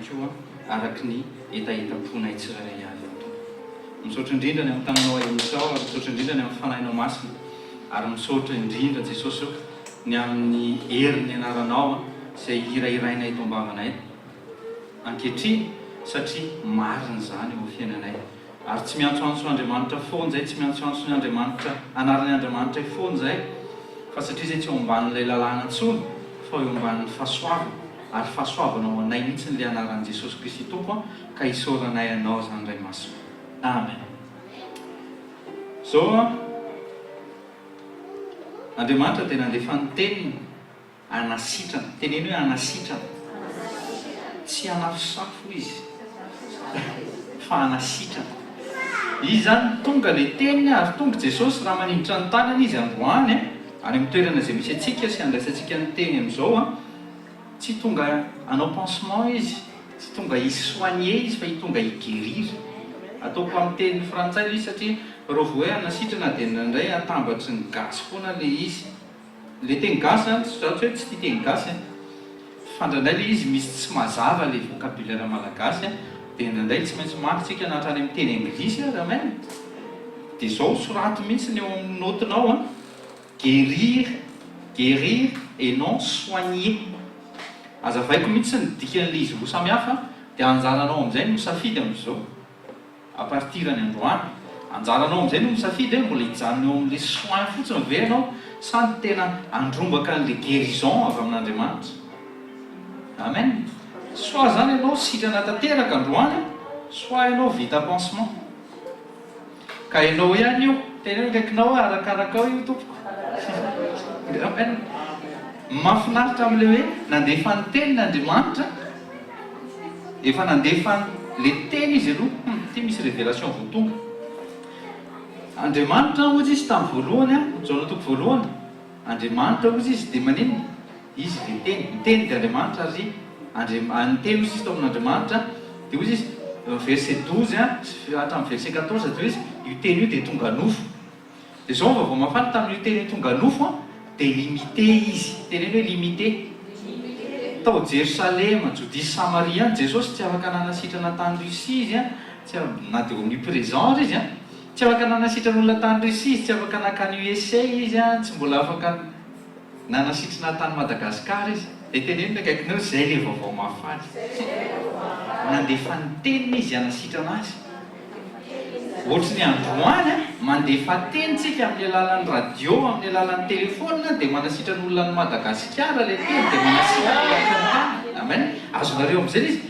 koa araky ny etaetam-pona tsirairay avy misaotra indrindrany amin'ny tananao amin'izao ary misaotra indrindrany amin'ny fanahinao masina ary misaotra indrindra Jesosy ny amin'ny herin'ny anaranao izay hirairainay eto am-bavanay ankehitriny satria marina izany eo fiainanay ary tsy miantsoantso Andriamanitra foana izay tsy miantsoantso ny Andriamanitra anaran'ny Andriamanitra foana izay fa satria izay tsy eo ambanin'ilay lalàna intsony fa eo ambanin'ny fahasoavana ary fahasoavanao anay mihitsy n'ilay anaran'i Jesosy Kristy Tompo ka hisaoranay anao izany iray maso. Amen. Zao Andriamanitra dia nandefa ny teniny anasitrana, teneny hoe anasitrana, tsy anafosafo izy fa anasitrana. Izy zany tonga ilay teniny ary tonga Jesosy raha maninditra ny tanany izy androany any amin'ny toerana izay misy antsika sy andraisantsika ny teny amin'izao tsy tonga anao pansement izy, tsy tonga hisoigner izy fa tonga higuérir. Ataoko amin'ny teny frantsay izy satria raha vao hoe anasitrana dia indraindray atambatry ny gasy foana ilay izy. Ilay teny gasy hoe tsy tia teny gasy fa indraindray ilay izy misy tsy mazava ilay vocabulaire malagasy dia indraindray tsy maintsy makitsika nahatrany amin'ny teny anglisy amen. Dia izao soraty mihitsy ny eo amin'ny notinao guérir, guérir et non soigner. Azavaiko mihitsy ny dikan'ilay izy roa samihafa dia anjaranao amin'izay no misafidy amin'izao. À partir ny androany anjaranao amin'izay no misafidy mbola hijanona eo amin'ilay soin fotsiny ve ianao sa tena andrombaka n'ilay guérison avy amin'Andriamanitra. Amen. Soit zany ianao sitrana tanteraka androany, soit ianao vita pansement. Ka ianao ihany io tena kaikinao arakaraka ao io tompoko. Amen. Mahafinaritra amin'ilay hoe nandefa ny tenin'Andriamanitra, efa nandefa le teny izy aloha ty misy révélation vao tonga. Andriamanitra ozy izy tamin'ny voalohany Jaona toko voalohany Andriamanitra ozy izy dia maninona izy le teny, ny teny dia Andriamanitra ary ny teny ozy izy tao amin'Andriamanitra dia ozy izy verset 12 hatramin'ny verset 14 dia izy io teny io dia tonga nofo. Dia zao vao mafana tamin'io teny io tonga nofo dia limité izy, teneny hoe limité. Tao Jerusalema, Jodie sy Samaria Jesosy tsy afaka nanasitrana tany Russie izy na dia omniprésent izy tsy afaka nanasitrana olona tany Russie izy, tsy afaka nakany USA izy tsy mbola afaka nanasitrana tany Madagasikara izy. Dia teneny akaikinao izay ilay vaovao mahafaly nandefa ny teniny izy hanasitrana azy. Ohatry ny androany mandefa tenitsika amin'ny alalan'ny radio, amin'ny alalan'ny telefona dia manasitrana olona ny Madagasikara ilay teny dia manasitrana olona. Amen. Azonareo amin'izay izy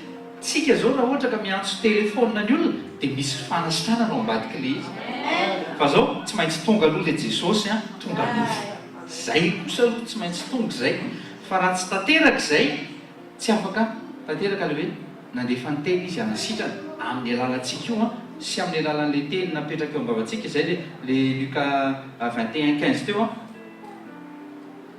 tsika zao raha ohatra ka miantso telefona ny olona dia misy fanasitrana no ambadika ilay izy. Fa zao tsy maintsy tonga aloha ilay Jesosy tonga nofo. Zay kosa aloha tsy maintsy tonga izay. Fa raha tsy tanteraka izay tsy afaka tanteraka ilay hoe nandefa ny teny izy hanasitrana amin'ny alalantsika io sy amin'ny alalan'ilay teny napetraka eo am-bavantsika izay le Luka 21:15 teo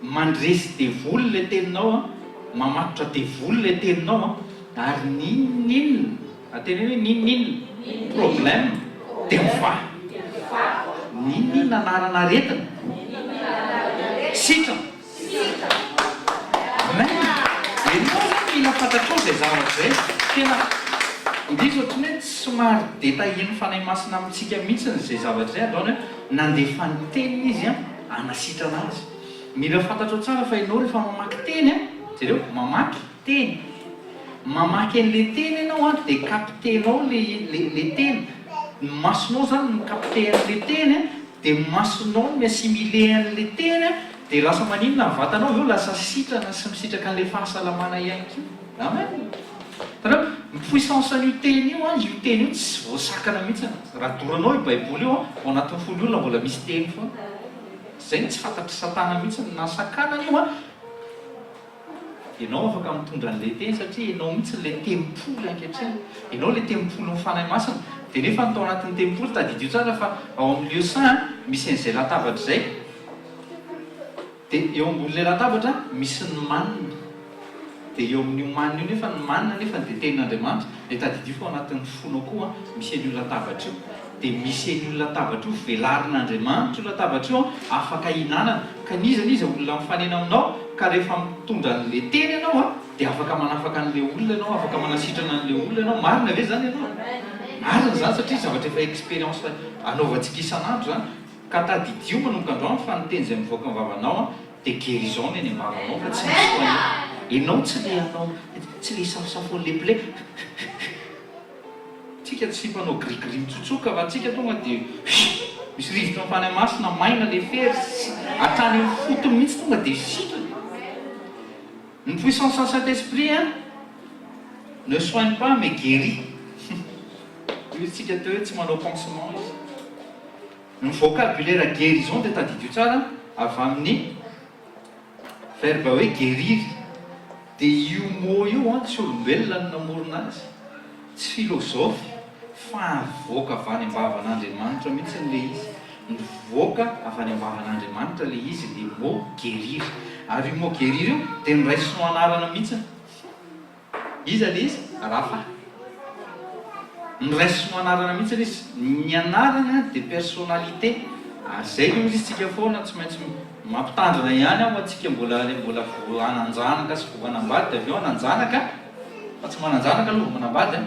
mandresy devoly ilay teninao mamatotra devoly ilay teninao ary ninninona teny hoe ninninona problème dia mivaha. Ninninona anaranaretina sitrana. Amen. Ianao zany mila fantatrao izay zavatra izay tena indrindra ohatrany hoe somary détaillé-ny fanahy masina amintsika mihitsy izay zavatra izay androany hoe nandefa ny teniny izy hanasitrana azy. Mila fantatrao tsara fa ianao rehefa mamaky teny jereo mamaky teny, mamaky an'ilay teny ianao dia captenao le teny. Ny masonao zany no capte an'ilay teny dia masonao no miassimilé an'ilay teny dia lasa maninona ny vatanao eo lasa sitrana sy misitraka an'ilay fahasalamana ihany koa. Amen. Tanao puissance an'io teny io teny io tsy voasakana mihitsy raha doranao io baiboly io ao anatin'ny folo olona mbola misy teny foana. Zay tsy fantatry satana mihitsy nasakana io ianao afaka mitondra an'ilay teny satria ianao mihitsy ilay tempolo ankehitriny. Ianao ilay tempolo ny fanahy masina dia nefa ny tao anatin'ny tempolo tadidio tsara fa ao amin'ny lieu saint misy an'izay latabatra izay dia eo ambonin'ilay latabatra misy ny manina. Dia eo amin'io manina io nefa ny manina nefa dia tenin'Andriamanitra dia tadidio fa ao anatin'ny fonao koa misy an'io latabatra io. Dia misy an'io latabatra io velarin'Andriamanitra io latabatra io afaka hinanana ka niza olona mifanena aminao ka rehefa mitondra an'ilay teny ianao dia afaka manafaka an'le olona ianao, afaka manasitrana an'le olona ianao. Marina ve zany ianao? Marina zany satria zavatra efa expérience anaovantsika isan'andro zany. Ka tadidio manomboka androany fa ny teny izay mivoaka mivavanao dia guérison ny ambavanao fa tsy misy soigné. Ianao tsy le anao, tsy le safosafon'le blé. Tsika tsy mpanao grigri mitsotsoka fa tsika tonga dia misy rivotra mifany masina maina le fery hatrany amin'ny fotony mihitsy tonga dia sitrany. Ny puissance en Saint-Esprit ne soigne pas mais guérit. Io tsika teo hoe tsy manao pansement izy. Ny vocabulaire guérison dia tadidio tsara avy amin'ny verbe hoe guérir. Dia io mot io tsy olombelona no namorona azy, tsy filozofy, fa avoaka avy any am-bavan'Andriamanitra mihitsy le izy. Mivoaka avy any am-bavan'Andriamanitra le izy, le mot guérir. Ary io mot guérir io dia niraisinao anarana mihitsy. Iza le izy? Rafa. Niraisinao anarana mihitsy le izy. Ny anarana dia personnalité. Zay io izy tsika foana tsy maintsy mampitandrina ihany aho atsika mbola ananjanaka sy voanambady avy eo ananjanaka fa tsy mananjanaka aloha manambady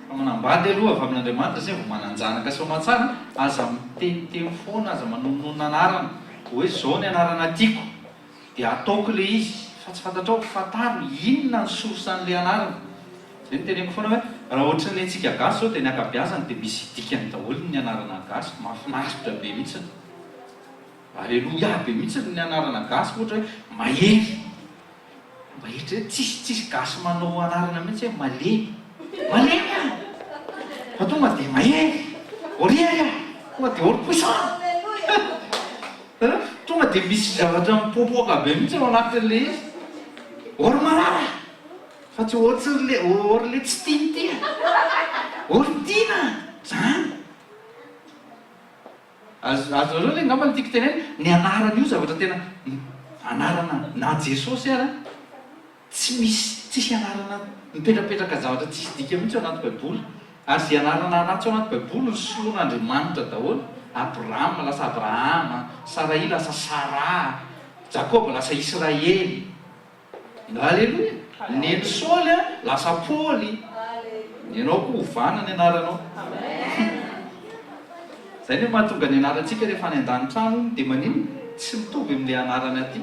fa manambady aloha avy amin'Andriamanitra zay vao mananjanaka somatsara aza miteniteny foana aza manonono anarana hoe zao ny anarana tiako dia ataoko le izy fa tsy fantatrao fantaro inona ny source an'le anarana. Zay nyteneniko foana hoe raha ohatra ny antsika gasy zao dia ny akabeazany dia misy dikany daholo ny anarana gasy mahafinaritra be mihitsy. Alleluia be mihitsy ny anarana gasy ohatra hoe mahery. Mahehitra hoe tsisy gasy manao anarana mihitsy hoe malemy. Malemy a! Fa tonga dia mahery. Orière! Tonga dia hors puissant. Tonga dia misy zavatra mipoapoaka be mihitsy ao anatin'le izy. Hors marara. Fa tsy hors le tsy tiany tia. Hors tiana. Zany. Azo le ngamba ny tiako tenena ny anarana io zavatra tena anarana na Jesosy ara tsisy anarana mipetrapetraka zavatra tsisy dika mihitsy ao anaty baiboly. Ary zay anarana anaty ao anaty baiboly ny soloan'Andriamanitra daholo. Abrahama lasa Abrahama, Sarai lasa Sara, Jakoba lasa Israely. Alleluia. Neny Saoly lasa Paoly. Ianao koa ovana ny anaranao. Zay ny mahatonga ny anarantsika rehefa any an-danitrano dia manino tsy mitovy amin'ilay anarana aty.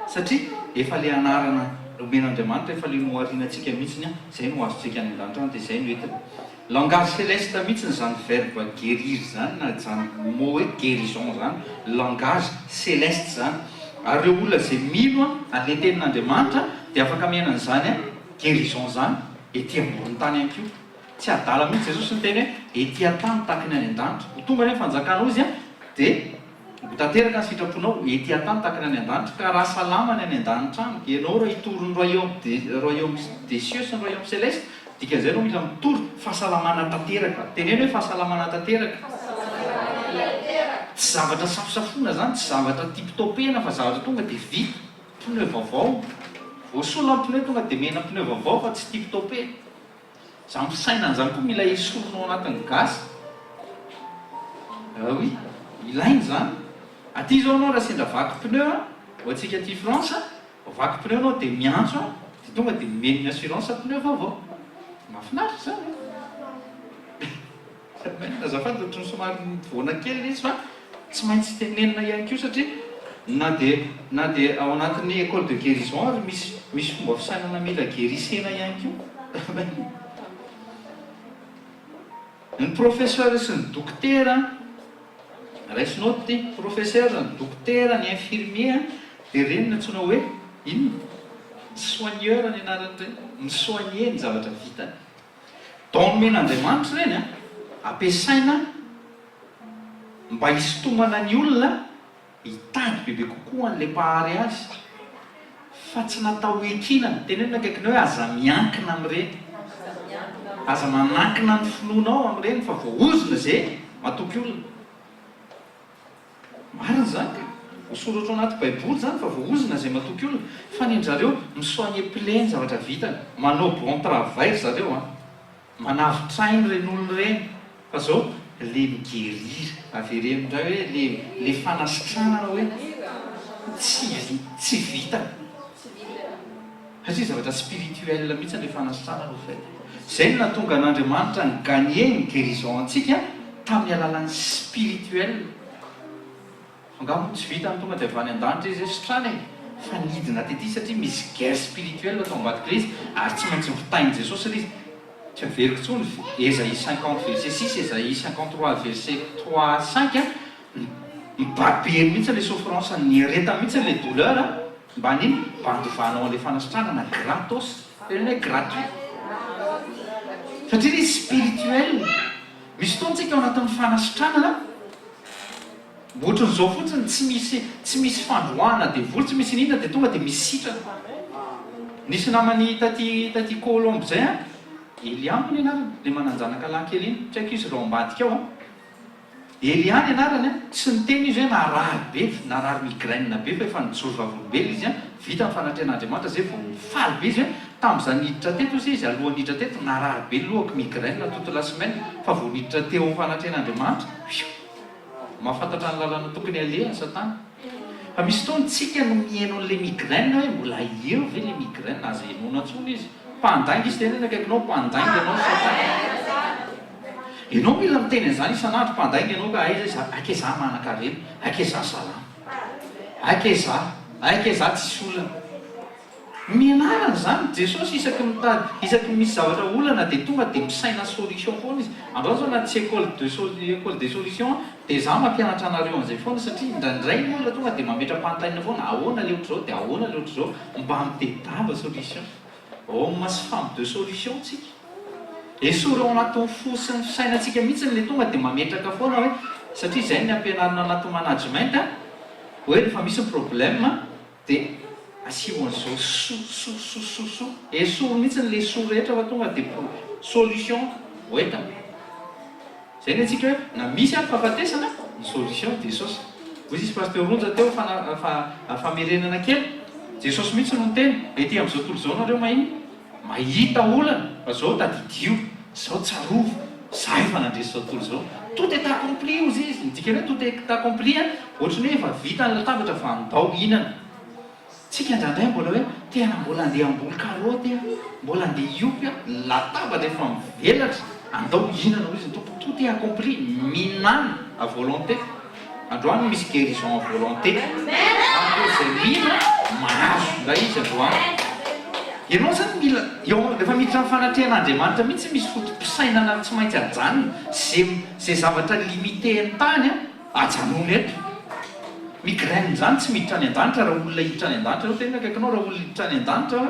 Satria efa le anarana omen'Andriamanitra efa le noharianantsika mihitsy zay no azontsika any an-danitrano dia zay no entina. Langage céleste mihitsy zany verbe guérir zany na zany mot hoe guérison zany. Langage céleste zany. Ary ireo olona zay mino an'le tenin'Andriamanitra dia afaka miaina an'izany guérison zany ety ambony tany ihany koa. Tsy adala mihitsy Jesosy ny teny hoe ety an-tany tahaka ny any an-danitra. Ho tonga ny fanjakanao izy dia tanteraka ny sitraponao ety an-tany tahaka ny any an-danitra ka raha salama ny any an-danitra any. Ianao raha hitory ny royaume des cieux sy ny royaume céleste dikan'izay anao mila mitory fahasalamana tanteraka. Teneny hoe fahasalamana tanteraka. Tsy zavatra safosafona zany, tsy zavatra tipitopena fa zavatra tonga dia vita. Pneu vaovao. Voasolona pneu tonga dia mena pneu vaovao fa tsy tipitopena. Zany fisainana zany koa mila esolonao anatin'ny gasy. Oui, ilainy zany. Aty zao anao raha sendra vaky pneu ho antsika aty France, vaky pneu anao dia miantso dia tonga dia meniny assurance pneu vaovao. Mahafinaritra zany. Azafady ohatrany somary voana kely izy fa tsy maintsy tenenina ihany koa satria na dia ao anatin'ny école de guérison ary misy fomba fisainana mila guérisena ihany koa. Ny professeur sy ny dokotera raisinao ty professeur, ny dokotera, ny infirmier dia reny natsoina hoe inona? Soigneur ny anarany reny. Ny soigner ny zavatra vitany. Don men'Andriamanitra reny ampiasaina mba hisintomana ny olona hitady bebe kokoa an'ilay mpahary azy. Fa tsy natao ekinana. Tenenina akaikina hoe aza miankina amin'ireny. Aza manankina ny finoanao amin'ireny fa voaozona izay matoky olona. Marina zany. Voasoratra ao anaty baiboly zany fa voaozona izay matoky olona. Fa ny zareo misoigner plein zavatra vitany. Manao bon travail zareo. Manavitra-trainy ireny olona ireny. Fa zao le miguérir avy ireny indray hoe le fanasitranana hoe tsy vita. satria zavatra spirituel mihitsy le fanasitrana no fait zay no natonga an'Andriamanitra ny gagné ny guérison antsika tamin'ny alalan'ny spirituel angamo tsy vita ny tonga dia avy any an-danitra izy sitrana fa nidina tety satria misy guerre spirituel atao ambadika izy ary tsy maintsy mivitainy Jesosy satria tsy miveriko tsony Ésaïe 50 verset 6 Ésaïe 53 verset 3 5 mibabe mihitsy le souffrance ny areta mihitsy le douleur mba niny mba handovanao an'le fanasitrana na gratos le gratuit satria le spirituel misy fotoantsika ao anatin'ny fanasitrana ohatran'izao fotsiny tsy misy fandroana dia vory tsy misy nina dia tonga dia misy sitrana nisy namany taty Colombe zay Elian ny anarany le mananjanaka lankely iny tsy haiko izy rao ambadika ao Elian ny anarany tsy niteny izy hoe narary be narary migraine be fa efa nijoro vavolombelona izy vita ny fanatrehan'Andriamanitra zay vao mifaly be izy tamin'izany niditra teto izy aloha niditra teto narary be lohako migraine toute la semaine fa vao niditra teo amin'ny fanatrehan'Andriamanitra mahafantatra ny lalana tokony alehany Satana fa misy fotoantsika no mihaino an'le migraine hoe mbola eo ve le migraine aza enona ntsony izy mpandainga izy tena akaikinao mpandainga ianao Satana ianao mila miteny an'izany isan'andro mpandainga ianao ka aiza ake za manan-karena ake za salama ake za tsisy olana mianarana zany Jesosy isaky mitady isaky misy zavatra olana dia tonga dia misaina solution foana izy andreo zao anaty école des solutions dia za mampianatra anareo an'izay foana satria indraindray ny olona tonga dia mametra-pantaina foana ahoana le ohatr'izao dia ahoana le ohatr'izao mba mitedava solution masy femme de solution tsika esory ao anatin'ny fo sy ny fisainantsika mihitsy le tonga dia mametraka foana hoe satria izay ny ampianarina anaty management hoe rehefa misy problème dia asivan'izao so esory mihitsy le so rehetra fa tonga dia solution hoentana zay ny atsika hoe na misy fahafatesana ny solution Jesosy ozy izy pasteur Ronja teo famerenana kely Jesosy mihitsy no teny ety amin'izao tontolo izao nareo mahita olana fa zao tadidio zao tsarovo za efa nandresy zao tontolo izao tout est accompli ozy izy midika hoe tout est accompli ohatrany hoe efa vita ny latabatra fa andao hinana tsika indraindray mbola hoe tena mbola andeha ambony karoty mbola andeha iopy latabatra efa mivelatra andao hinana izy tout est accompli minana à volonté androany misy guérison à volonté zay mihina mahazo nga izy androany ianao zany mila rehefa miditra ny fanatrehan'Andriamanitra mihitsy misy fotom-pisainana tsy maintsy ajanona zay zavatra limité ny tany ajanona eto migraine zany tsy miditra any an-danitra raha olona hiditra any an-danitra tena akaikinao raha olona hiditra any an-danitra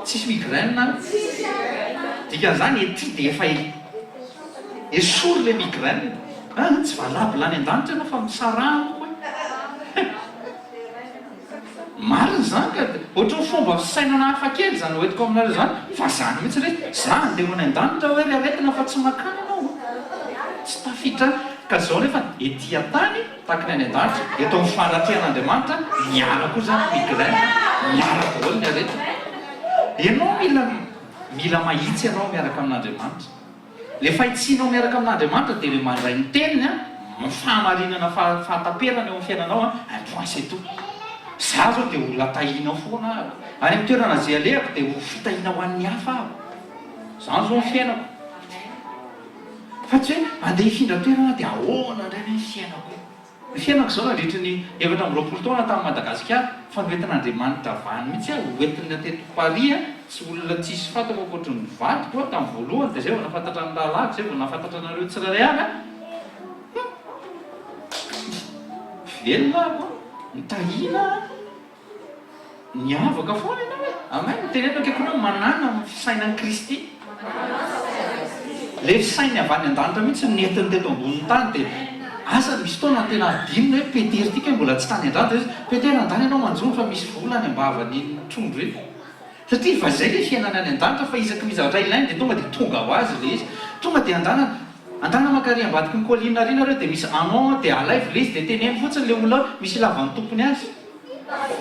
tsisy migraine dikan'izany ety dia efa esory le migraine tsy valabo lany an-danitra ianao fa misarahana koa marina zany ka ohatra ny fomba fisainana hafa kely zany hoentiko aminareo zany fa zany mihitsy re za andeha any an-danitra hoe rearetina fa tsy makana anao tsy tafitra ka zao nefa ety an-tany takiny any an-danitra eto amin'ny fanatrehan'Andriamanitra miala koa zany migraine miala daholo ny aretina ianao mila mahitsy ianao miaraka amin'Andriamanitra le fahitsinao miaraka amin'Andriamanitra dia le mandray ny teniny mifahamarinana fahataperana eo amin'ny fiainanao point c'est tout za zao dia olona tahinao foana any amin'ny toerana zay alehako dia ho fitahina ho an'ny hafa zany zao ny fiainako fa tsy hoe andeha hifindra toerana dia ahoana indray ny fiainako ny fiainako zao nandritra ny 20 taona tamin'ny Madagasikara fa noentin'Andriamanitra vahany mihitsy hoentina teto Paris tsy olona tsisy fatako akoatra ny vadiko tamin'ny voalohany dia zay vao nafantatra ny lalako zay vao nafantatra anareo tsirairay avy velona mitahina niavaka foana ianao hoe amen teneno akaikinao manana ny fisainan'i Kristy le fisainy avy any an-danitra mihitsy netiny teto ambonin'ny tany dia asa misy fotoana tena adinina hoe Petera tika mbola tsy tany an-danitra izy Petera andany ianao manjono fa misy volany ambavany trondro eny satria fa zay le fiainana any an-danitra fa isaky mizavatra ilainy dia tonga dia tonga ho azy le izy tonga dia andana makary ambadiky ny colline ary nareo dia misy anon dia alaivo le izy dia teneny fotsiny le olona misy lavany tompony azy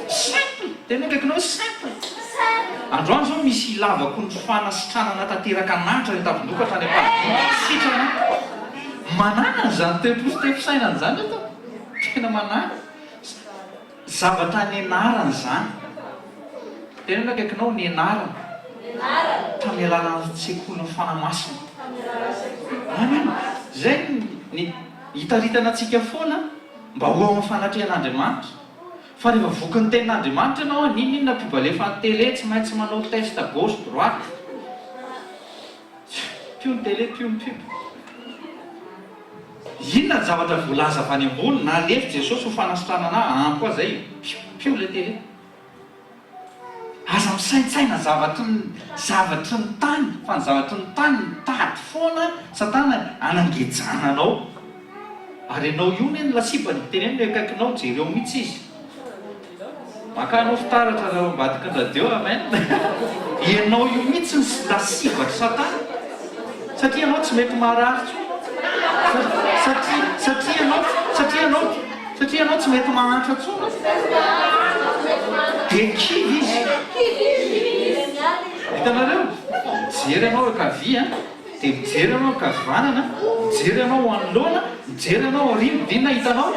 simple tena akaikinao simple androany zao misy lavako ny fanasitranana tanteraka natra ny tavindokatra any sitrana manana zany tefisainany zany eto tena manana zavatra ny anarany zany tena akaikinao ny anarana tamin'ny alalana tsekoly ny fanamasina amen zay ny hitaritana antsika foana mba ho ao amin'ny fanatrehan'Andriamanitra fa rehefa voky ny tenin'Andriamanitra ianao ninona mpibalefan'ny télé tsy maintsy manao test gauche droite pio ny télé pio ny pibo inona ny zavatra voalaza avy any ambony na lefy Jesosy ho fanasitrana anahy ampo zay pio le télé aza misaintsaina zavatry ny tany fa ny zavatry ny tany mitady foana Satana anangejana anao ary ianao io ny lasibany teneny hoe akaikinao jereo mihitsy izy maka anao fitaratra raha ambadiky ny radio amen ianao io mihitsy ny lasivatry Satana satria ianao tsy mety marary satria ianao tsy mety mahantra tsona dia kivy izy hitanareo mijery ianao akavia dia mijery ianao akavanana mijery ianao anoloana mijery ianao arino dinona hitanao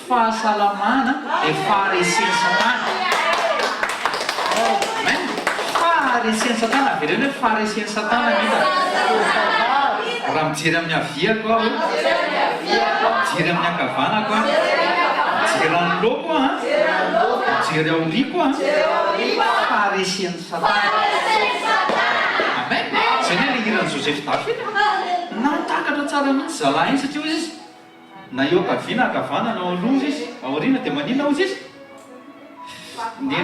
fahasalamana dia faharesen'ny Satana amen faharesen'ny Satana avereny hoe faharesen'ny Satana mita raha mijery amin'ny aviako aho mijery amin'ny akavanako a mijery anoloako a mijery aoriko a faharesen'ny Satana amen zay ny le hiran'ny Joseph David natakatra tsara mihitsy zalahy iny satria izy na eo akaviana akavana na aloza izy aoriana dia manina ozy izy ny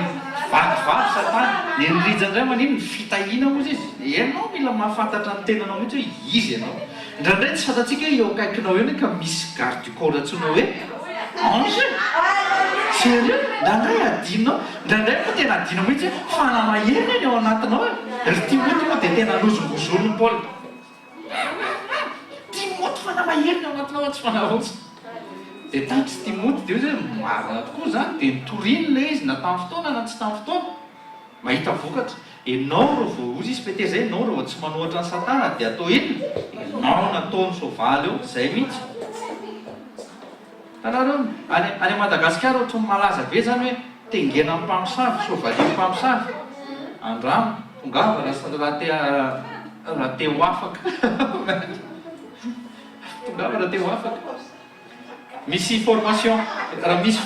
vakivaky Satana ny nirijandray manino ny fitahina ozy izy ianao mila mahafantatra ny tenanao mihitsy hoe izy ianao indraindray tsy fantatsika hoe eo akaikinao eny ka misy garde du corps antsoina hoe ange sérieux ndraindray adinao ndraindray moa tena adinao mihitsy fanamaherina eny ao anatinao ry Timoty moa dia tena lozongozolony Paul Timoty fanamaherina ao anatinao tsy fanahosy dia tatry Timoty dia hoe marina tokoa zany dia nitoriny le izy na tamin'ny fotoana na tsy tamin'ny fotoana mahita vokatra ianao reo vo ozy izy pete zay ianao reo tsy manohatra ny Satana dia atao inona ianao nataony soavaly eo zay mihitsy tanareo any Madagasikara ohatry ny malaza be zany hoe tengena amin'ny mpamosavy soavaly mpamosavy andramo tongava raha te ho afaka tongava raha te ho afaka misy formation raha misy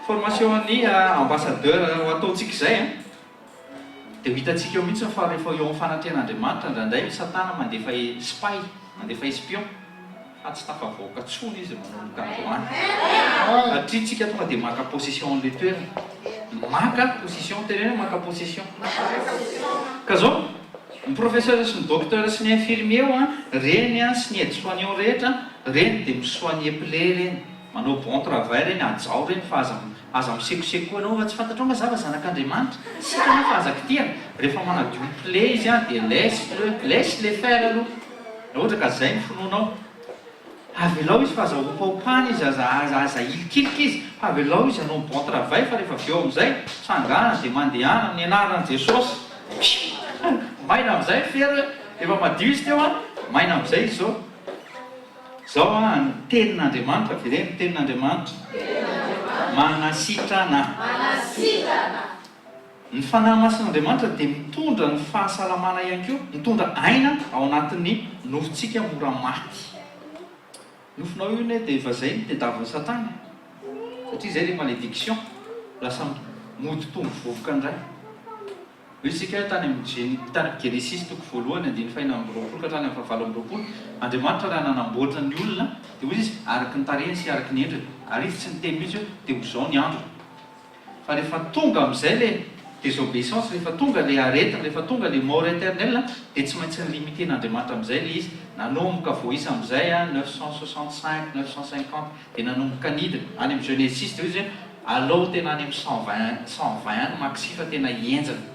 formation ny ambassadeur ho ataontsika izay dia ho hitantsika eo mihitsy fa rehefa eo amin'ny fanatrehan'Andriamanitra ndraindray Satana mandefa spy mandefa espion fa tsy tafavoaka tsony izy manomboka androany satria tsika tonga dia maka position an'le toerana maka position teneny maka position ka zao ny professeur sy ny docteur sy ny infirmier reny sy ny aide soignant rehetra reny dia misoigner ple reny manao bon travail reny ajao reny fa aza misekoseko koa anao fa tsy fantatrao mazava zanak'Andriamanitra sika na fa azaka tiana rehefa manadio ple izy dia laisse le faire aloha na ohatra ka zay ny finoanao avelao izy fa aza opaopany izy aza ilikilika izy fa avelao izy anao bon travail fa rehefa avy eo amin'izay sangana dia mandehana amin'ny anaran'i Jesosy maina amin'izay fery efa madio izy teo maina amin'izay izy zao ny tenin'Andriamanitra vereny ny tenin'Andriamanitra manasitrana ny fanahy masin'Andriamanitra dia mitondra ny fahasalamana ihany koa mitondra aina ao anatin'ny nofontsika mora maty nofinao io ne dia efa zay ny tediavin'ny Satana satria zay le malédiction lasa mody tongo vovoka indray isika tany amin'ny Genesis toko voalohany 5:20 ka hatrany amin'ny 7:20 Andriamanitra raha nanamboatra ny olona dia hoy izy araky ny tarehiny sy araky ny endriny ary izy tsy niteny mihitsy hoe dia ho zao ny andro fa rehefa tonga amin'izay le désobéissance rehefa tonga le aretina rehefa tonga le mort éternelle dia tsy maintsy ny limiten'Andriamanitra amin'izay le izy nanomboka voisa amin'izay 965 950 dia nanomboka nidina any amin'ny Genesis dia izy hoe aleo tena any amin'ny 120 any maxi fa tena hienjana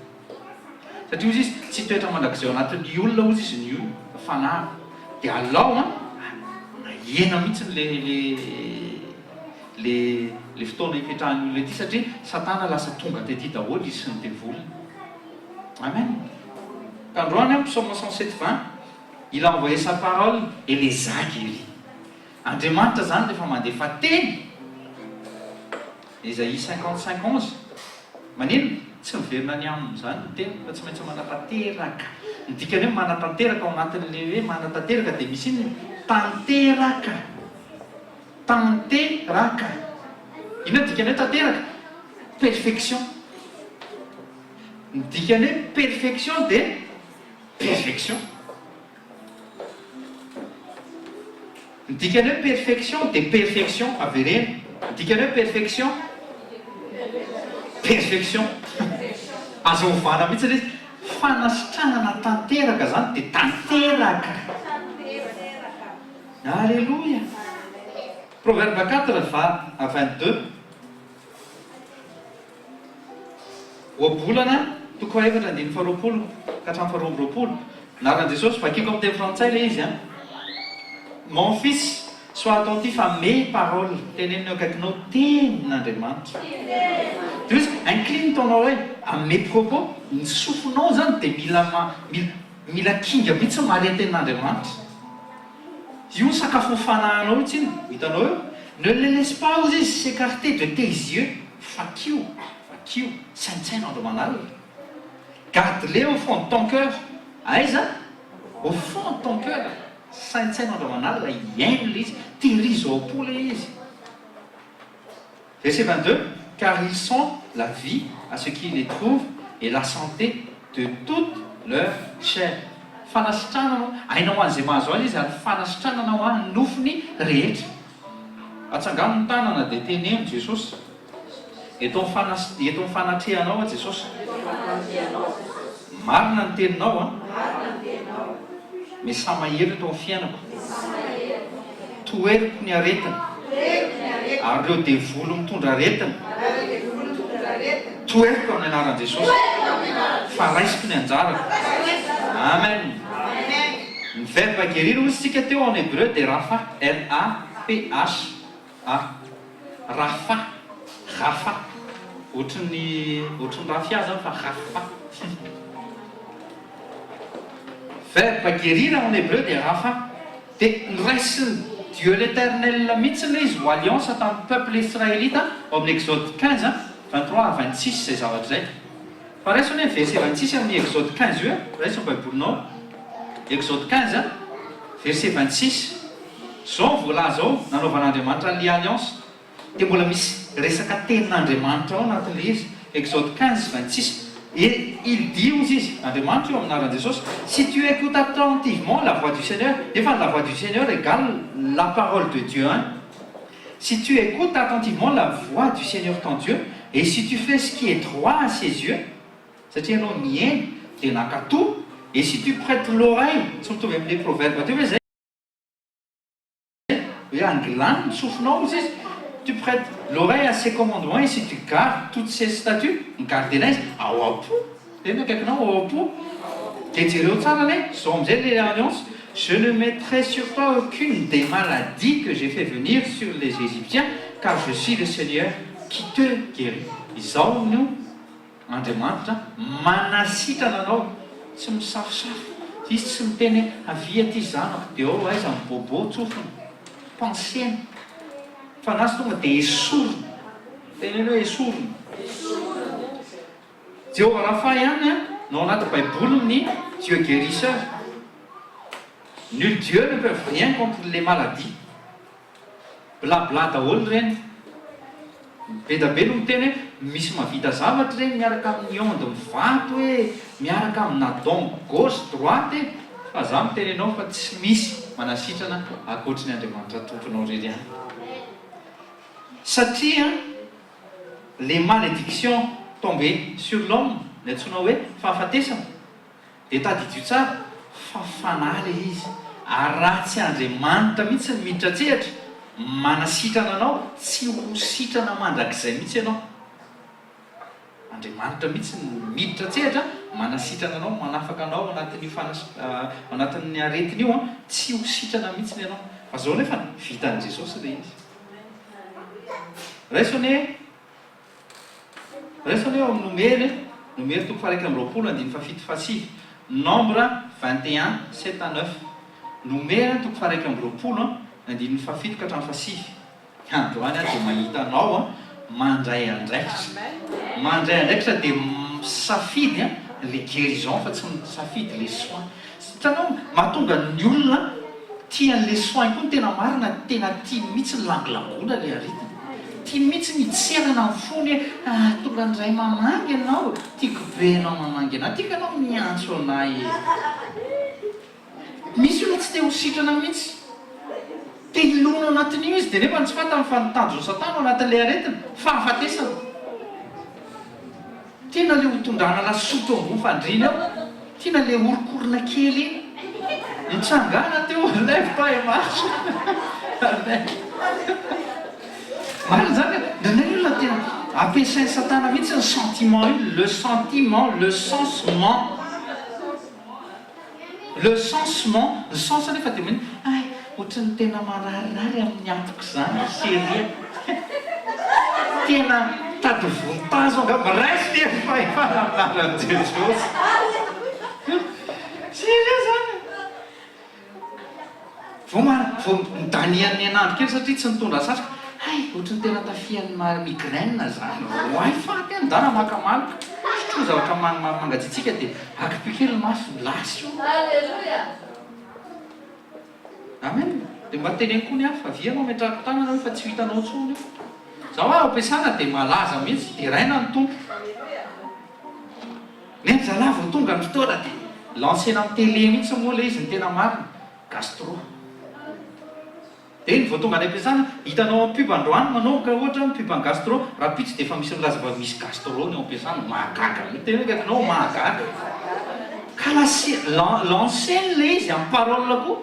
satria izy tsy toetra mandrakizay anatin'ny olona ozy izy ny fanahy dia alao hiena mihitsy le fotoana hipetrahan'ny olona ety satria Satana lasa tonga tety daholo izy sy ny devolony amen ka androany psaume 107:20 il a envoyé sa parole et les a guéris Andriamanitra zany rehefa mandefa teny Isaïe 55:11 manino tsy miverina ny amin'izany ny tena fa tsy maintsy manatanteraka. Ny dikany hoe manatanteraka ao anatin'le hoe manatanteraka dia misy iny tanteraka. Tanteraka. Ino dikany hoe tanteraka? Perfection. Ny dikany hoe perfection dia perfection. Ny dikany hoe perfection dia perfection averena. Ny dikany hoe perfection perfection. Azo ovana mihitsy ilay izy. Fanasitranana tanteraka zany dia tanteraka. Alléluia. Proverbe 4:22. Oabolana toko 4:20 ka hatramin'ny 4:20. Anaran'i Jesosy vakiako amin'ny teny frantsay ilay izy. Mon fils, sois attentif à mes paroles. Tenenina akaikinao tenin'Andriamanitra. Incline ton oreille à mes propos. Ny sofinao zany dia mila kinga mihitsy mahalay tenin'Andriamanitra. Io sakafo fanahinao itsy iny. Hitanao eo. Ne les laisse pas aux izy s'écarter de tes yeux. Fakio. Saintsaina andro manalina. Garde-les au fond de ton cœur. Aiza? Au fond de ton cœur. Saintsaina andro manalina iaino le izy. Tehirizo ao po le izy. Verset 22. Car ils sont la vie à ceux qui les trouvent et la santé de toute leur chair. Fanasitrananao, hainao an'izay mahazo azy izy ary fanasitrananao ny nofiny rehetra. Atsangano ny tanana dia teneno Jesosy. Eto ny fanatrehanao Jesosy. Marina ny teninao mesa mahery eto amin'ny fiainako. Toeriko ny aretina. Ary ireo devolo mitondra aretina. Toeriko amin'ny anaran'i Jesosy. Faraisiko ny anjarako. Amen. Ny verbe guérir hoy isika teo en hébreu dia rafa. R-A-P-H-A. Rafa. Rafa. Ohatran'ny rafia zany fa rafa. Verbe guérir en hébreu dia rafa. Dia niraisin'ny Dieu l'éternel mihitsy ilay izy ho alliance tamin'ny peuple israélite ao amin'ny Exode 15, 23 à 26 izay zavatra izay. Fa raisiny hoe verset 26 amin'ny Exode 15 io, raisiny baibolinao. Exode 15, verset 26. Zao voalaza ao nanaovan'Andriamanitra ny alliance. Dia mbola misy resaka tenin'Andriamanitra ao anatin'ilay izy. Exode 15, 26. Et il dit aux izy, Andriamanitra eo amin'ny anaran'i Jesosy, si tu écoutes attentivement la voix du Seigneur, enfin la voix du Seigneur égale la parole de Dieu. Si tu écoutes attentivement la voix du Seigneur ton Dieu, et si tu fais ce qui est droit à ses yeux, satria ianao mihaino dia nakatoa, et si tu prêtes l'oreille, tsy mitovy amin'ilay proverbe teo hoe zay hoe angilany ny sofinao izy izy. Tu prêtes l'oreille à ses commandements et si tu gardes toutes ses statuts, garder izy ao am-po. Tena akaikinao ao am-po. Dia jereo tsara lay, zao amin'izay les alliances. Je ne mettrai sur toi aucune des maladies que j'ai fait venir sur les Égyptiens, car je suis le Seigneur qui te guérit. Izao no Andriamanitra manasitrana anao, tsy misafosafo. Izy tsy miteny avia ty zanako dia ao aiza mibobo tsofiny. Pensena. Fa nazy tonga dia esorina. Teneny hoe esorina. Jéhovah Rapha ihany no anaty baiboly ny Dieu guérisseur. Nul Dieu ne peut rien contre les maladies. Blabla daholo ireny. Be da be no miteny hoe misy mahavita zavatra ireny miaraka amin'ny onde mivato hoe miaraka amin'ny nadon gauche droite. Fa za miteny ianao fa tsy misy manasitrana ankoatry ny Andriamanitra tomponao irery ihany. Satria les malédictions tombées sur l'homme, ny antsoina hoe fahafatesana, dia tadidio tsara fa fanahy le izy. Ary raha tsy Andriamanitra mihitsy ny miditra tsehatra manasitrana anao, tsy ho sitrana mandrakizay mihitsy ianao. Andriamanitra mihitsy ny miditra tsehatra manasitrana anao, manafaka anao anatin'ny aretiny io, tsy ho sitrana mihitsy ianao. Fa zao nefa vitan'i Jesosy le izy. Raisiny eo amin'ny numéro toko 1:20, nombre 21, 7 à 9. Numera toko 1:20, 7 ka hatramin'ny 8. Androany dia mahita anao mandray andraikitra. Mandray andraikitra dia misafidy le guérison fa tsy misafidy les soins. Hitanao mahatonga ny olona tian'le soins koa ny tena marina, tena tia mihitsy ny langolangola le aretina, tia mihitsy mitserana ny fony hoe tonga ndray mamangy anao, tiako be anao mamangy anao, tiako anao miantso anay. Misy olona tsy te ho sitrana mihitsy, te hilona anatin'io izy dia nefa tsy fantany fa nitanjo satana ao anatin'le aretina, fahafatesana. Tena le hotondrana lasotro ambony fandriana ao, tiana le orokorona kely iny, itsangana teo lève pas et marche. Marina zany ndraindray olona tena ampiasain'ny satana mihitsy ny sentiment iny, le sentiment, le sensement. Le sensement, ny sens nefa dia miny ohatrany tena mararirary amin'ny antoko zany seria. Tena tady vonitazo angamba resy efa efanamnaran Jesosy. Seria zany. Vao midanian'ny anandro kely satria tsy nitondra satroka. Ohatrany tena tafian'ny migraine zany. Oay faty andana makamaloka. Sotroa zavatra mangatsitsika dia akipikely maso lasy io. Amen. Dia mba teneny koa ny hafa vianao metrako tanana hoe fa tsy hitanao tsony io. Zaho ampiasana dia malaza mihitsy dia raina ny tompo. Nefa zalahy vao tonga ny fotoana dia lansena amin'ny télé mihitsy moa le izy ny tena marina, gastro. Dia vao tonga any ampiasana hitanao amin'ny pub androany manao ka ohatra ny pub gastro, raha pitsy dia efa misy milaza fa misy gastro ny ampiasana, mahagaga. Tena hoe katinao mahagaga. Ka l'enseigne le izy amin'ny parole koa.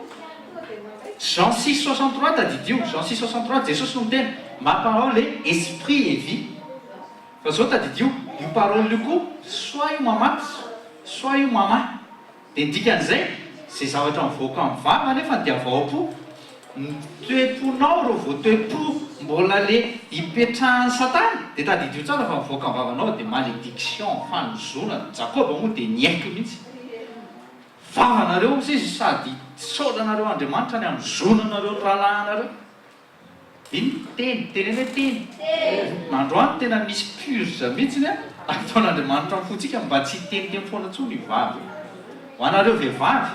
Jean 6,63 tadidio, Jean 6,63 Jesosy no miteny ma parole est esprit et vie. Fa zao tadidio io parole io koa soit io mamaky soit io mamahy. Dia dikan'izay zay zavatra mivoaka amin'ny vava nefa dia vaopo toe-ponao ro vao toe-po mbola le hipetrahan'ny satana dia tadidio tsara fa mivoaka amin'ny vavanao dia malédiction, fanozona. Jakoba moa dia niaiky mihitsy. Vavanareo izy sady saolanareo Andriamanitra ny anozonanareo rahalahanareo. Iny teneny hoe teny. Androany tena misy purge mihitsy ataon'Andriamanitra mifotsika mba tsy teniteny foana tsony vavy. Ho anareo vehivavy,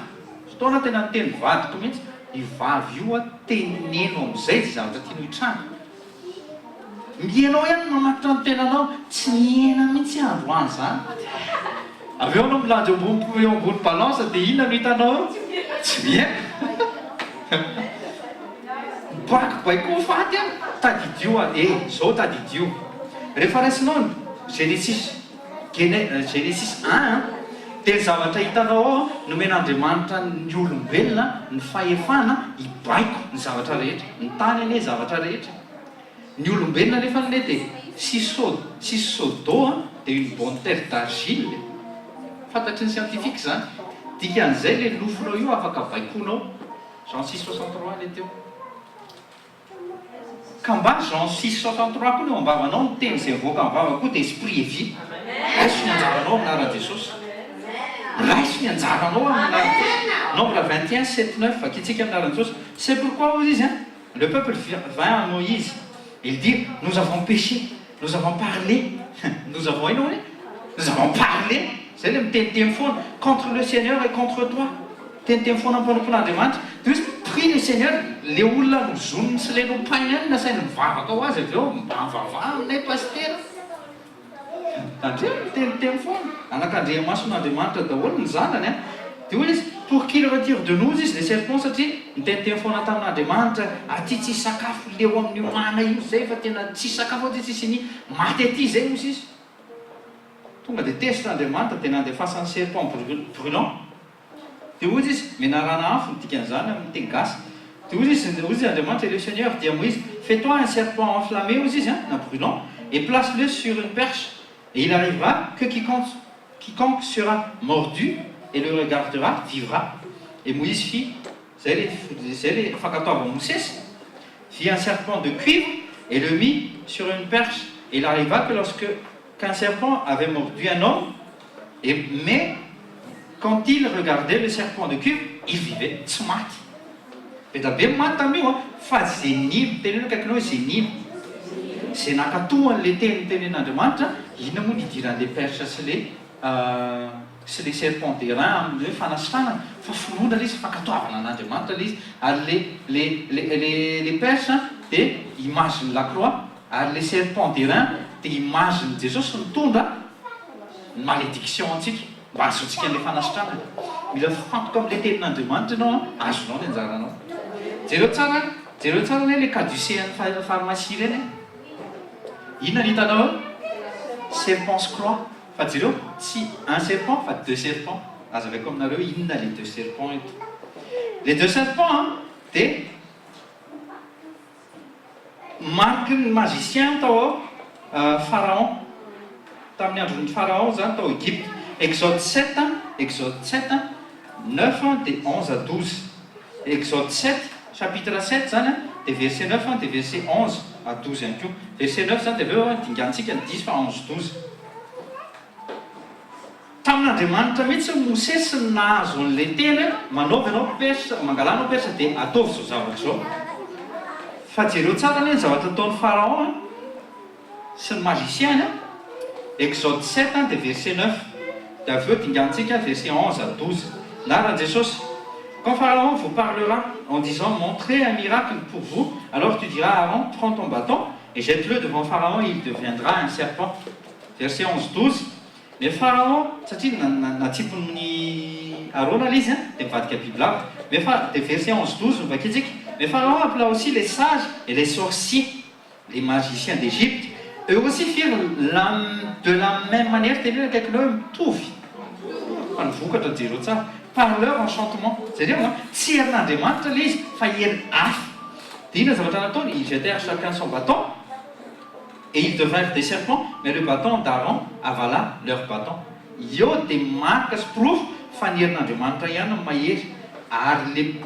fotoana tena miteny vadiko mihitsy, io vavy io teneno amin'izay tsy zavatra tianao hitranga. Mienao ihany mamakitra ny tenanao, tsy miena mihitsy androany zany. Avy eo anao milanja eo ambony balance dia inona no hitanao? Tsy miena. Baky baiko faty tadidio zao tadidio. Rehefa raisinao Genesis 1 dia ny zavatra hitanao ao nomen'Andriamanitra ny olombelona ny fahefana hibaiko ny zavatra rehetra, ny tany ane zavatra rehetra. Ny olombelona nefa le dia sisy sodo dia une bonne terre d'argile. Fantatry ny scientifique zany. Dikan'izay le nofonao io afaka baikonao. Jean 6,63 le teo. Ka mba Jean 6,63 koa no ambavanao ny teny izay mivoaka amin'ny vava koa dia esprit et vie. Raiso ny anjaranao amin'anaran'i Jesosy. Raiso ny anjaranao amin'anaran'i Nombre 21, 7, 9 vakitsika amin'anaran'i Jesosy. C'est pourquoi vous dites, le peuple vint à Moïse. Il dit, nous avons péché, nous avons parlé, nous avons parlé. C'est le téléphone contre le Seigneur et contre toi. Téléphone pour l'Andriamanitra. Dus prie le Seigneur, le olona no zonony sy le lompainy any nasainy mivavaka ho azy avy eo mbavava aminay pasteur. Andreo téléphone anakandriamaso n'Andriamanitra daholo ny zanany. Dia hoy izy pour qu'il retire de nous izy le serpent satria ny téléphone tamin'Andriamanitra aty tsy sakafo leo amin'ny omana io zay fa tena tsy sakafo aty tsisy ny maty aty zay misy izy. Tonga dia tesin'Andriamanitra dia nandefasany serpent brûlant. Dia hoy izy menarana afo ny dikan'izany amin'ny teny gasy. Dia hoy izy Andriamanitra le Seigneur dit à Moïse, fais-toi un serpent enflammé, hoy izy un brûlant, et place-le sur une perche. Et il arrivera que quiconque sera mordu et le regardera vivra. Et Moïse fit, c'est les fakatov Moses, fit un serpent de cuivre et le mit sur une perche. Et il arriva que qu'un serpent avait mordu un homme, mais quand il regardait le serpent de cuivre, il vivait. Smart. Et d'abord, maintenant, fa zénib, tenez-le quelque chose, zénib. C'est nakatouan le tenen'Andriamanitra inona moa nidiran'le persa sy le serpent de rein amin'ny hoe fanasitranana fa finoana le izy fankatoavana an'Andriamanitra le izy ary le persa dia imageny lacroix ary le serpent de rein dia imageny Jesosy mitondra malédiction antsika mba azontsika an'le fanasitranana. Mila fantoka amin'le tenin'Andriamanitra ianao azonao ny anjaranao. Jereo tsara le caducéan'ny pharmacie ireny inona ny hitanao serpent sy croix fa jereo tsy un serpent fa deux serpents. Azaveko aminareo inona les deux serpents eto. Les deux serpents dia marque ny magicien tao Pharaon tamin'ny andron'ny Pharaon zany tao Égypte. Exode 7, 9 de 11 à 12. Exode 7, chapitre 7 zany dia verset 9 dia verset 11 à 12 ihany koa. Verset 9 zany dia aveo dingantsika ny 10 fa 11 12. Tamin'Andriamanitra mihitsy Mosesy nahazo an'ilay tena manaovy ianao persa mangalanao persa dia ataovy zao zavatra zao. Fa jereo tsara ny zavatra ataon'ny Pharaon sy ny magicien. Exode 7 dia verset 9 dia aveo dingantsika verset 11 à 12. Là, Jésus, quand Pharaon vous parlera en disant montrez un miracle pour vous, alors tu diras à Aaron, prends ton bâton et jette-le devant Pharaon et il deviendra un serpent. Verset 11-12. Mais Pharaon, satria natsipon'ny Aaron izy dia mivadika biby lava. Mais verset 11-12 vakitsika. Mais Pharaon appela aussi les sages et les sorciers, les magiciens d'Égypte. Eux aussi firent de la même manière tenir quelqu'un mitovy. Fa nivokatra jereo tsara. Par leur enchantement. C'est-à-dire, tsy herin'Andriamanitra le izy fa hery hafa. Dia inona zavatra nataony? Ils jetèrent chacun son bâton et ils devinrent des serpents, mais le bâton d'Aaron avala leur bâton. Io dia marque sy proof fa ny herin'Andriamanitra ihany no mahery ary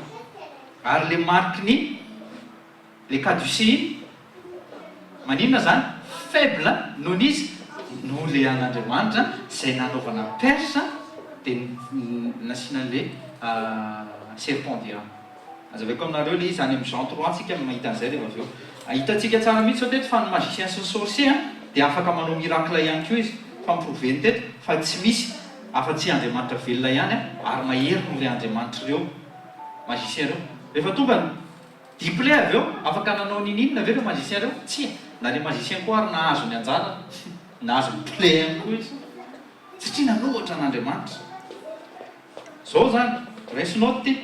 le marque-ny le caducée maninona zany faible noho n'izy noho le an'Andriamanitra izay nanaovana persa dia nasian'le serpent de rein. Azaveko aminareo le izy any amin'ny Jean 3 tsika mahita an'izay rehefa avy eo. Hitantsika tsara mihitsy sao teto fa ny magicien sy ny sorcier dia afaka manao miracle ihany koa izy fa miproveny teto fa tsy misy afa-tsy Andriamanitra velona ihany ary mahery noho le Andriamanitra ireo magicien ireo. Rehefa tonga diple avy eo afaka nanao ninina avy eo le magicien ireo? Tsy, na le magicien koa ary nahazo ny anjara nahazo miple ihany koa izy satria nanohatra an'Andriamanitra. Zao zany raisinao ty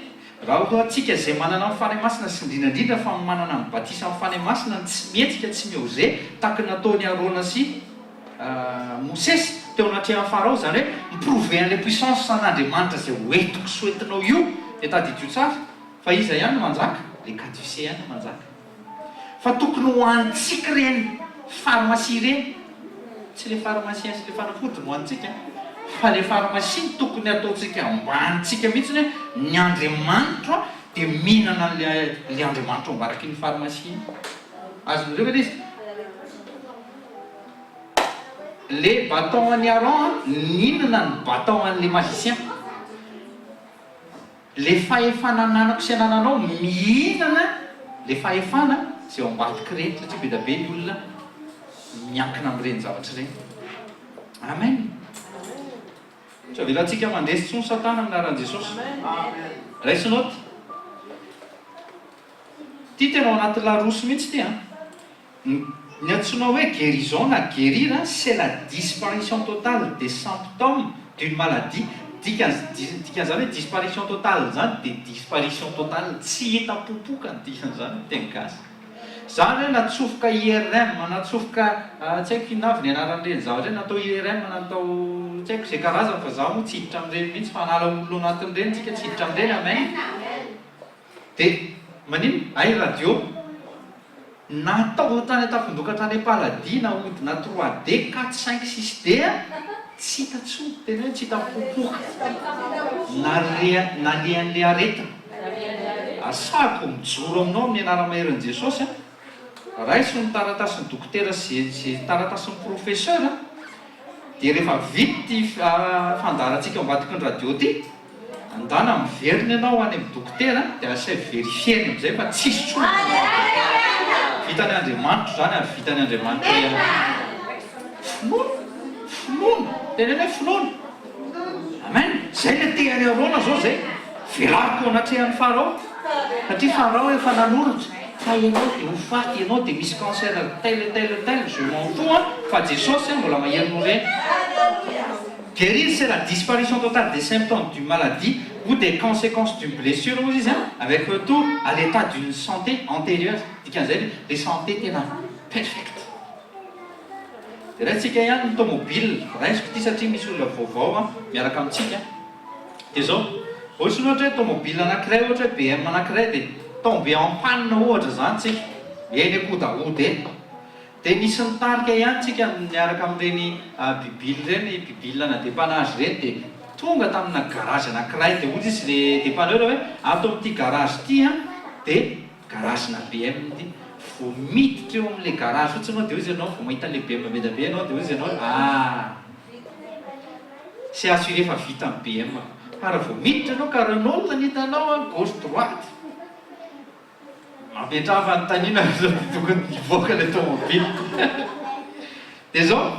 raha ohatsika izay manana amin'ny fanahy masina sy indrindrandrindra fa manana amin'ny batisa amin'ny fanahy masina tsy mihetsika tsy mihoze tahaka nataony Arona sy Mosesy teo anatrehan'ny Farao zany hoe miprouve an'ilay puissance an'Andriamanitra izay hoentiko sy hoentinao io dia tadidio tsara fa iza ihany no manjaka le caducée ihany no manjaka fa tokony ho antsika reny pharmacie reny tsy le pharmacien sy le fanafody no antsika fa le pharmacie tokony ataontsika ambanitsika mihitsy hoe ny Andriamanitra dia mihinana le Andriamanitra ambaraky ny pharmacie. Azonareo ve izy le bâton an'i Aaron ninona ny bâton an'le magicien? Le fahefana ananako sy anananao mihinana le fahefana izay ao ambadiky reny satria be da be ny olona miankina amin'ireny zavatra ireny. Amen. So avelantsika mandresy tsony Satana amin'ny anaran'i Jesosy. Raisinao ty tena ao anaty laroso mihitsy ty ny antsoinao hoe guérison na guérir c'est la disparition totale des symptômes d'une maladie. Dikan'izany hoe disparition totale zany dia disparition totale tsy hita popoka ny dikan'izany teny gasy. Zany hoe natsofoka IRM natsofoka tsy haiko inavy ny anaran'ireny zavatra hoe natao IRM natao tsy haiko izay karazana fa zaho moa tsy hiditra amin'ireny mihitsy fa hanala olo anatin'ireny tsika tsy hiditra amin'ireny. Amen. Dia manino ay radio natao tany atafindokatra any paladie na odina 3D 4 5 6D tsy hita tsony tena hoe tsy hita popoka nalean'le aretina asako mijoro aminao amin'ny anara-maherin'i Jesosy raisy ny taratasin'ny dokotera sy taratasin'ny professeur dia rehefa vity fandarantsika ambadiky ny radio ty andana miverina ianao any amin'ny dokotera dia asay verifieny amin'izay fa tsisy tsony vitany Andriamanitra zany ary vitany Andriamanitra ihany. finoana teneny hoe finoana amen zay le tehany arona zao zay velariko anatrehan'ny farao satria farao efa nanoratra fa ianao dia ho faty ianao dia misy cancer tel je m'en fous fa Jesosy mbola maherinao reny guérir c'est la disparition totale des symptômes d'une maladie ou des conséquences d'une blessure avec retour à l'état d'une santé antérieure les santé tena perfect dia raha tsika ihany ny tomobile raisiko ty satria misy olona vaovao miaraka amintsika dia zao ohatrany ohatra hoe tomobile anankiray ohatra hoe BM anankiray dia tombe en panne ohatra zany tsika eny akodaody dia nisy nitarika ihany tsika miaraka amin'ireny bibile reny bibile na dépannage reny dia tonga tamina garage anankiray dia ozy izy le dépanneur hoe ato amin'ity garage ity dia garage na BM ty vao miditra eo amin'ilay garage fotsy anao dia ozy ianao vao mahita an'ilay BM medabe ianao dia ozy ianao sy assuré fa vita amin'ny BM fa raha vao miditra anao ka Renault ny hitanao gauche droite mametrava ny tanina tokony hivoaka ilay tomobile dia zao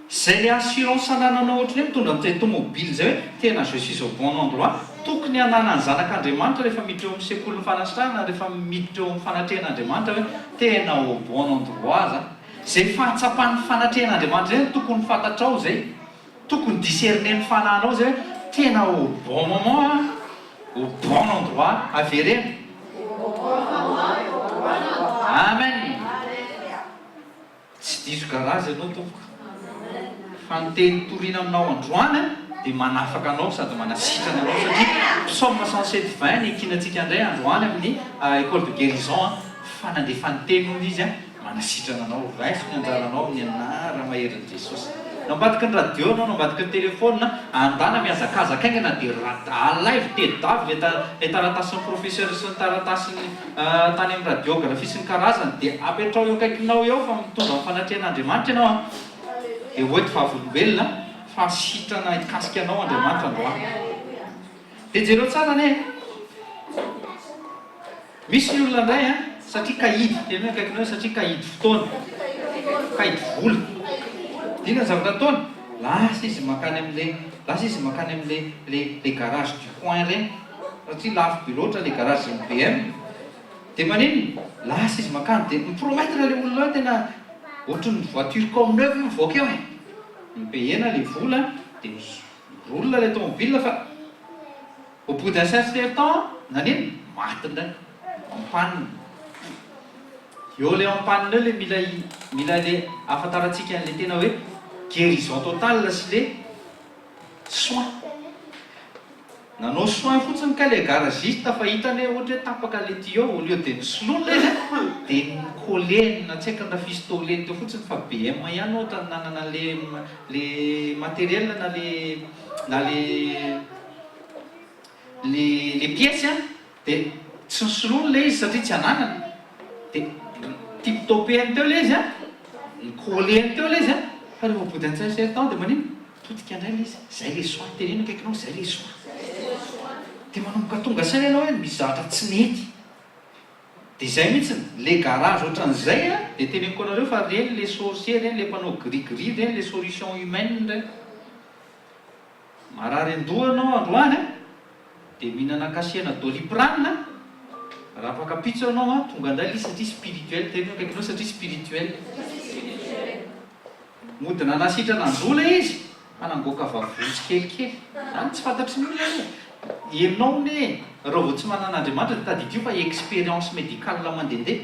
zay le assurance anananao ohatrany hoe mitondra amin'izay tomobile zay hoe tena je suis au bon endroit tokony hanana ny zanak'Andriamanitra rehefa miditra eo amin'ny sekoly ny fanasarana rehefa miditra eo amin'ny fanatrehan'Andriamanitra hoe tena au bon endroit za zay fahatsapan'ny fanatrehan'Andriamanitra zay tokony fantatrao zay tokony discernen'ny fananao zay hoe tena au bon moment au bon endroit averena amen tsy diso garage ianao tompoko fa niteny torina aminao androany dia manafaka anao sady manasitrana anao satria psaume 107:20 ny ekinantsika indray androany amin'ny école de guérison fanandefan'ny teny hono izy manasitrana anao vaisy ny anjaranao amin'ny anara maherin'i Jesosy nambadika ny radio anao nambadika ny telefôna andana miazakazaka aingana dia live tedavy le taratasin'ny professeur sy ny taratasin'ny tany amin'ny radiographie sy ny karazany dia apetrao eo akaikinao eo fa mitondra ny fanatrehan'Andriamanitra ianao dia hoety vavolombelona fa sitrana ikasika anao Andriamanitra androany dia jereo tsara ne misy ny olona indray satria kahidy tena akaikinao satria kahidy fotoana kahidy vola dina ny zavatra ataony lasa izy makany amin'le garage du coin reny satria lafo be loatra le garage ny BM dia manino lasa izy makany dia mipromettre le olona tena ohatrany voiture comme neuve mivoaka eo mipehena le vola dia mirolona le tomobile fa au bout d'un certain temps nanino maty ndray ampanina eo le ampanina eo le mila le afantarantsika an'le tena hoe guérison totale sy le soin nanao soin fotsiny ka le garagiste fa hitany ohatra hoe tapaka le tuyau au lieu dia nisoloina izy dia nikoleny na tsy haiko na fistoleny teo fotsiny fa BM ihany ohatra nanana le matériel na le pièce dia tsy nisoloina le izy satria tsy ananana dia tiptopeny teo le izy nikoleny teo le izy fa rehefa bout d'un certain temps dia manino totika indray le izy zay le soin teneno akaikinao zay le soin dia manomboka tonga saina ianao hoe misy zavatra tsy mety dia zay mihitsy le garage ohatran'izay dia teneniko anareo fa reny le sorcier reny le mpanao gris reny le solution humaine reny marary andoha anao androany dia mihinana kasiana doliprane raha pakapitso anao tonga indray le satria spirituel teneno akaikinao satria spirituel mody nanasitrana anjola izy anangoaka vavotsy kelikely zany tsy fantatry ny olona ianao ne raha vao tsy manan'Andriamanitra dia tadidio fa expérience médicale mandehandeha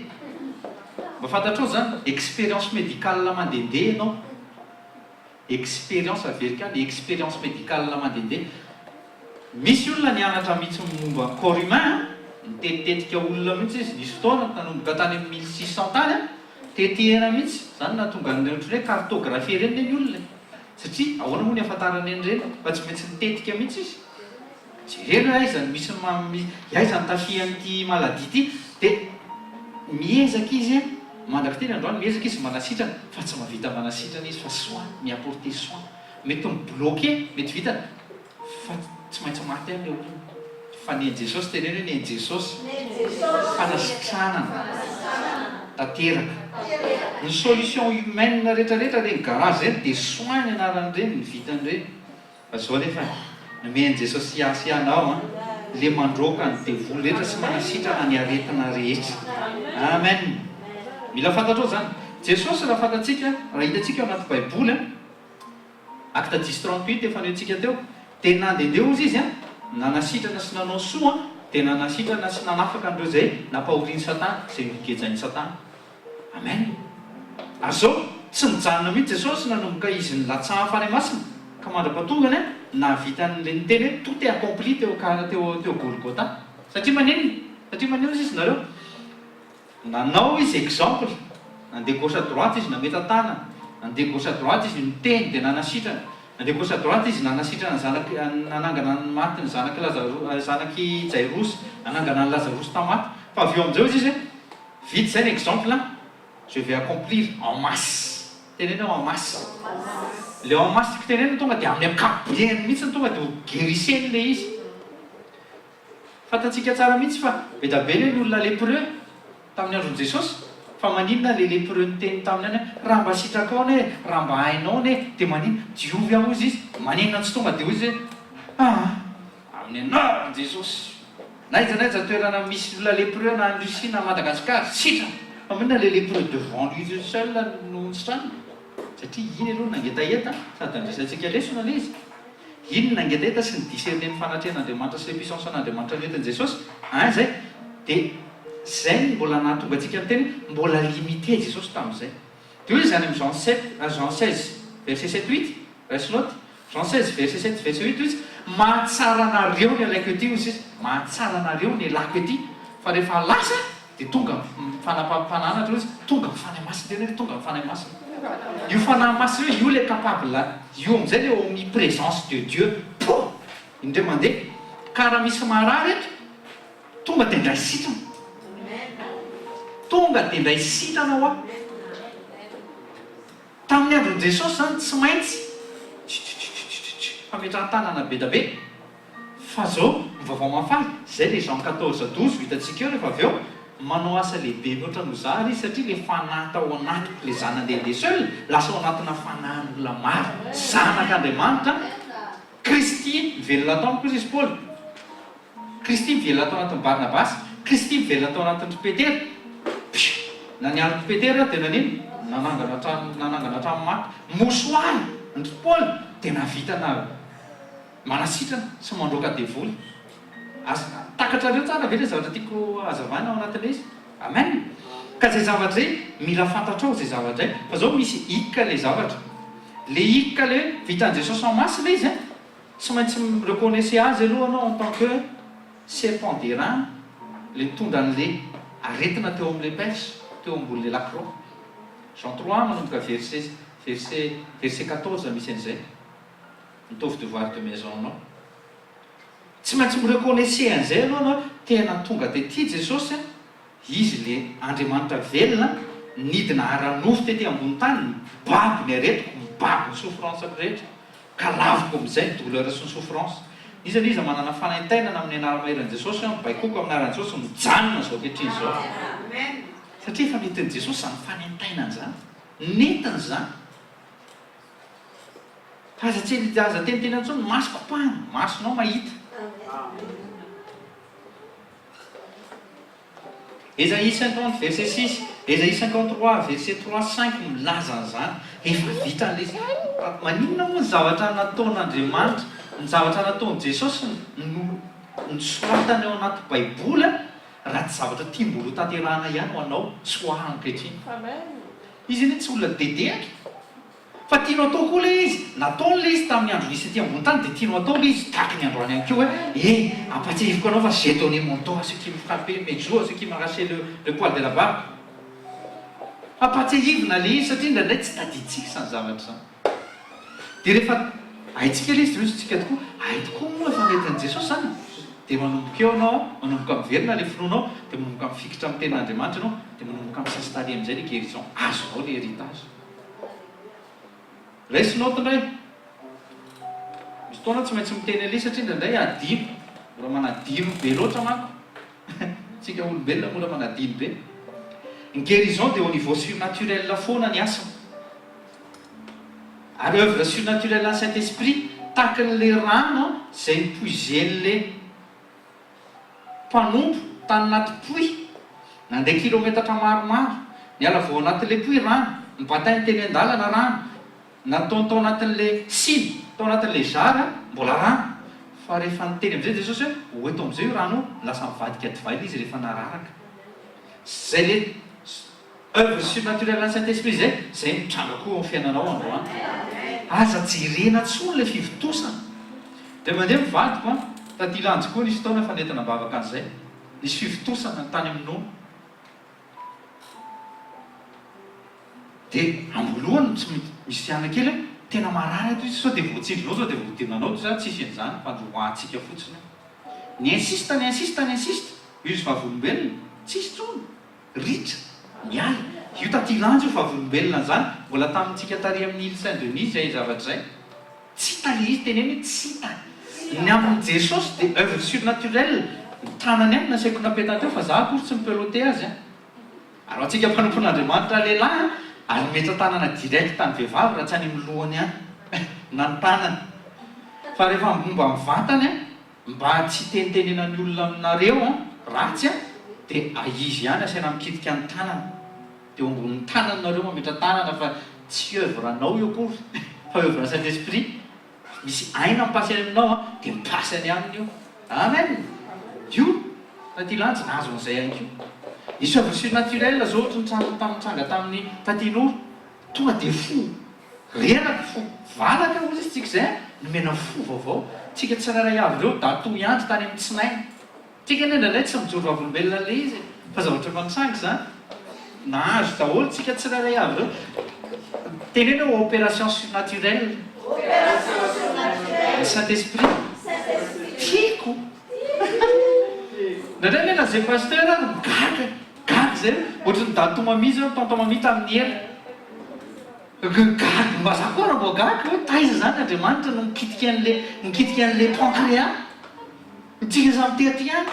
mba fantatrao zany expérience médicale mandehandeha ianao expérience averika le expérience médicale mandehandeha misy olona nianatra mihitsy momba corps humain nitetitetika olona mihitsy izy nisy fotoana nanomboka tany amin'ny 1600 tany tetehana mihitsy zany natonga ny ohatry hoe cartographie reny ny olona satria ahoana moa ny afantarany eny reny fa tsy maintsy nitetika mihitsy izy jerena aizany misy aizany tafian'ity maladie ity dia miezaka izy mandraka teny androany miezaka izy manasitrana fa tsy mahavita manasitrana izy fa soin miapporter soin mety mibloqué mety vitana fa tsy maintsy maty am'le olona fa neny Jesosy teneny hoe neny Jesosy fanasitranana tanteraka. Ny solution humaine rehetrarehetra reny garage reny dia soiny anaran'ireny ny vitan'ireny. Fa zao rehefa nomeny Jesosy siasianao le mandroaka ny devoly rehetra sy manasitrana ny aretina rehetra. Amen. Mila fantatrao zany. Jesosy raha fantatsika, raha hitantsika ao anaty baiboly acte 10:38 efa netsika teo, tena nandendeo izy nanasitrana sy nanao soa dia nanasitrana sy nanafaka andreo zay napahoriany Satana, zay nigejainy Satana. Amen. Azao tsy mijanona mihitsy Jesosy nanomboka izy nilatsaha fany masina ka mandra-patongany navita an'le niteny hoe tout est accompli teo Golgotha. Satria manino izy nareo nanao izy exemple, nandeha gauche à droite izy nameta tanana, nandeha gauche à droite izy miteny dia nanasitrana, nandeha gauche à droite izy nanasitrana nanangana ny maty ny zanaky Jairosy, nanangana ny Lazarosy tamaty. Fa avy eo amin'izao izy vite zay ny exemple je vais accomplir en masse. Tenenao en masse. Le en masse tiako tenena tonga dia amin'ny ankapobeny mihitsy tonga dia guérisseny le izy. Fantatsika tsara mihitsy fa be da be ny olona lépreux tamin'ny andron'i Jesosy. Fa maninona le lépreux niteny taminy any raha mba sitraka ao ne, raha mba hainao ne, dia manino diovy ao izy. Maninona tsy tonga dia hoy izy amin'ny anaran'i Jesosy. Naiza toerana misy olona lépreux na en Russie na Madagasikara sitra. Fa maninona le lépreux devant lui seul no nitsitrana. Satria iny aloha nangetaheta sady andrisantsika lesona le izy. Iny nangetaheta sy ny diserneny fanatrehan'Andriamanitra sy le puissance an'Andriamanitra nentin' Jesosy. Zay dia zay mbola nahatonga antsika miteny mbola limité Jesosy tamin'izay. Dia hoy zany amin'ny Jean 16 verset 7-8 reste note. Jean 16 verset 7 verset 8 izy mahatsara anareo ny alaiko ety izy, mahatsara anareo ny alako ety, fa rehefa lasa dia tonga fanapampananatra izy, tonga mifanahy masina tena hoe tonga mifanahy masina. Io fanahy masina io le capable io amin'izay le omniprésence de Dieu. Indray mandeha ka raha misy marary eto tonga dia indray sitrana, tonga dia indray sitrana ao tamin'ny andron'i Jesosy zany tsy maintsy fametrahan-tanana be da be. Fa zao vaovao mafaly zay le Jean 14:12 vitantsika eo rehefa avy eo manao asa lehibe mihoatra no zary izy satria le fanahy tao anatiko le zanandehandeha seul lasa ao anatina fanahin'olona maro zanak'Andriamanitra. Kristy mivelona tao amiko izy Paul, Kristy mivelona tao anatin'ny Barnabasy, Kristy mivelona tao anatin'ny Petera. Na niaroko Petera dia nanino nanangana trano maty. Mosoary ny Paul dia navitana manasitrana sy mandroaka devoly. Takatrareo tsara ve le zavatra tiako hazavana ao anatin'le izy. Amen. Ka zay zavatra zay mila fantatrao zay zavatra zay. Fa zao misy hikika le zavatra, le hikika le vitan'i Jesosy en masse le izy tsy maintsy reconnaissez azy aloha anao en tant que serpent d'airain, le mitondra an'le aretina teo amin'le perche teo ambonin'le lacroix. Jean 3 manomboka verset 14 misy an'izay mitovy devoir de maison anao. Tsy maintsy mireconnaissez an'izay aloha anao tena tonga tety Jesosy izy le Andriamanitra velona nidina aranofo tety ambony tany, mibaby ny aretiko, mibaby ny souffrance rehetra ka laviko amin'izay ny douleur sy ny souffrance. Izy izy manana fanaintainana amin'ny anaramaheran'i Jesosy baikoko amin'ny anaran'i Jesosy mijanona zao kehitriny zao. Satria efa nentin'i Jesosy zany fanaintainana zany, nentiny zany. Aza teniteny antsony maso kopahana, masonao mahita. Ésaïe 50 verset 6, Ésaïe 53 verset 3-5 milaza an'izany. Efa vita an'ilay maninona moa ny zavatra nataon'Andriamanitra, ny zavatra nataon'i Jesosy nosoratany ao anaty baiboly raha tsy zavatra tiam-bola ho tanterahana ihany ho anao sy ho ahany ankehitriny. Izy iny tsy olona dedehatra fa tianao atao koa le izy, nataony le izy tamin'ny andro nisy aty ambony tany dia tianao atao le izy tahaka ny androany ihany koa hoe ampatsahiviko anao fa j'ai donné mon temps à ceux qui me frappaient mes joues, à ceux qui m'arrachaient le poil de la barbe. Ampatsahivina le izy satria indraindray tsy taditsika izany zavatra izany. Dia rehefa haitsika le izy dia tsika tokoa tokoa moa efa nentin'i Jesosy zany. Dia manomboka eo anao, manomboka miverina le finoanao, dia manomboka mifikitra amin'ny tenin'Andriamanitra ianao, dia manomboka misasitary amin'izay le guérison azonao le héritage. Reste note indray. Misy fotoana tsy maintsy miteny an'ilay satria indraindray adino, mora manadino be loatra manko. Tsika olombelona mora manadino be. Ny guérison dia au niveau surnaturel foana ny asa. Ary œuvre surnaturel ny Saint-Esprit tahaka n'le rano izay nipoizen'le mpanompo tany anaty poy nandeha kilometatra maromaro niala vao anatin'le poy rano nibatainy teny an-dalana rano nataotao anatin'le siny tao anatin'le zara mbola rano fa rehefa niteny amin'izay Jesosy hoe oeto amin'izay io rano lasa mivadika divay izy rehefa nararaka. Zay le œuvre surnaturelle ny Saint-Esprit zay mitranga koa amin'ny fiainanao androany. Aza jerena tsony le fivitosana. Dia mandeha mivadiko taty lanjo koa nisy fotoana fa nentina bavaka an'izay. Nisy fivitosana tany amin'olo. Dia ambolohany misy fiana kely tena marary ato izy sao dia voatsirinao sao dia voatinanao za tsisy an'izany fa hoantsika fotsiny. Ny insiste izy vavolombelona tsisy tsony ritra miala io taty lanjo io vavolombelona zany mbola tamintsika tary amin'ny île Saint-Denis zay zavatra zay tsy hita le izy teneny hoe tsy hita. Ny amin'ny Jesosy dia œuvre surnaturelle tanany any nasaiko napetana teo fa za akory tsy mipelote azy ary antsika mpanompon'Andriamanitra lehilahy ary metra tanana direct tany vehivavy raha tsy any amin'ny lohany any na ny tanany fa rehefa momba amin'ny vatany mba tsy tenitenenany olona aminareo ratsy dia izy ihany asaina mikitika ny tanana dia ombonin'ny tananareo mametra tanana fa tsy œuvre anao io akory fa œuvre Saint-Esprit misy aina mipasy aminao dia mipasy any aminy io. Amen. Io taty lanjo nazo an'izay ihany koa. Isy œuvre surnaturelle zao ohatra nitranga tamin'ny tatin'olo tonga dia fo renaka fo valaka ozy izy tsika izay nomena fo vaovao tsika tsiraray avy ireo dato iandro tany amin'ny tsinainy tsika nendralay tsy mijoro vavolombelona le izy fa zavatra fantsanga zany nahazo daholo tsika tsiraray avy ireo tenena hoe opération surnaturelle Saint-Esprit tiako nandray nena zay pasteur gaga zay ohatra ny dato mamisa tonton mamita amin'ny hera gaga mba za koa raha mbo gaga taiza zany Andriamanitra no mikitika an'le pancréas mitsika za mitety ihany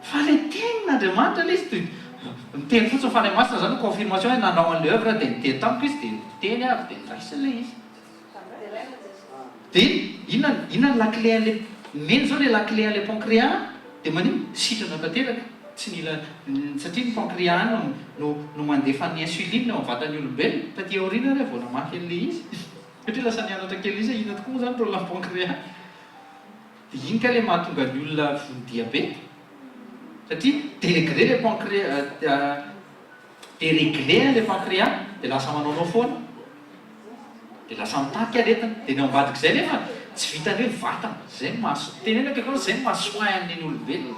fa le tenin'Andriamanitra le izy miteny fotsiny fa le masina zany confirmation hoe nanao an'le œuvre dia niteny tamiko izy dia niteny avy dia niraisiny le izy. Dia inona ny laclé an'le meny zao le laclé an'le pancréas dia manino sitrana tanteraka tsy mila satria ny pancréas no mandefa ny insuline ao vatan'ny olombelona taty aoriana ary vao namaky an'le izy satria lasa nianatra kely izy ina tokoa zany rôle ny pancréas dia iny ka le mahatonga ny olona vony diabeta satria déréglé le pancréas déréglé le pancréas dia lasa manaonao foana dia lasa mitaky aretina dia ny ambadika izay nefa tsy vitany hoe vatana zay maso tenena kako zay masoay amin'ny olombelona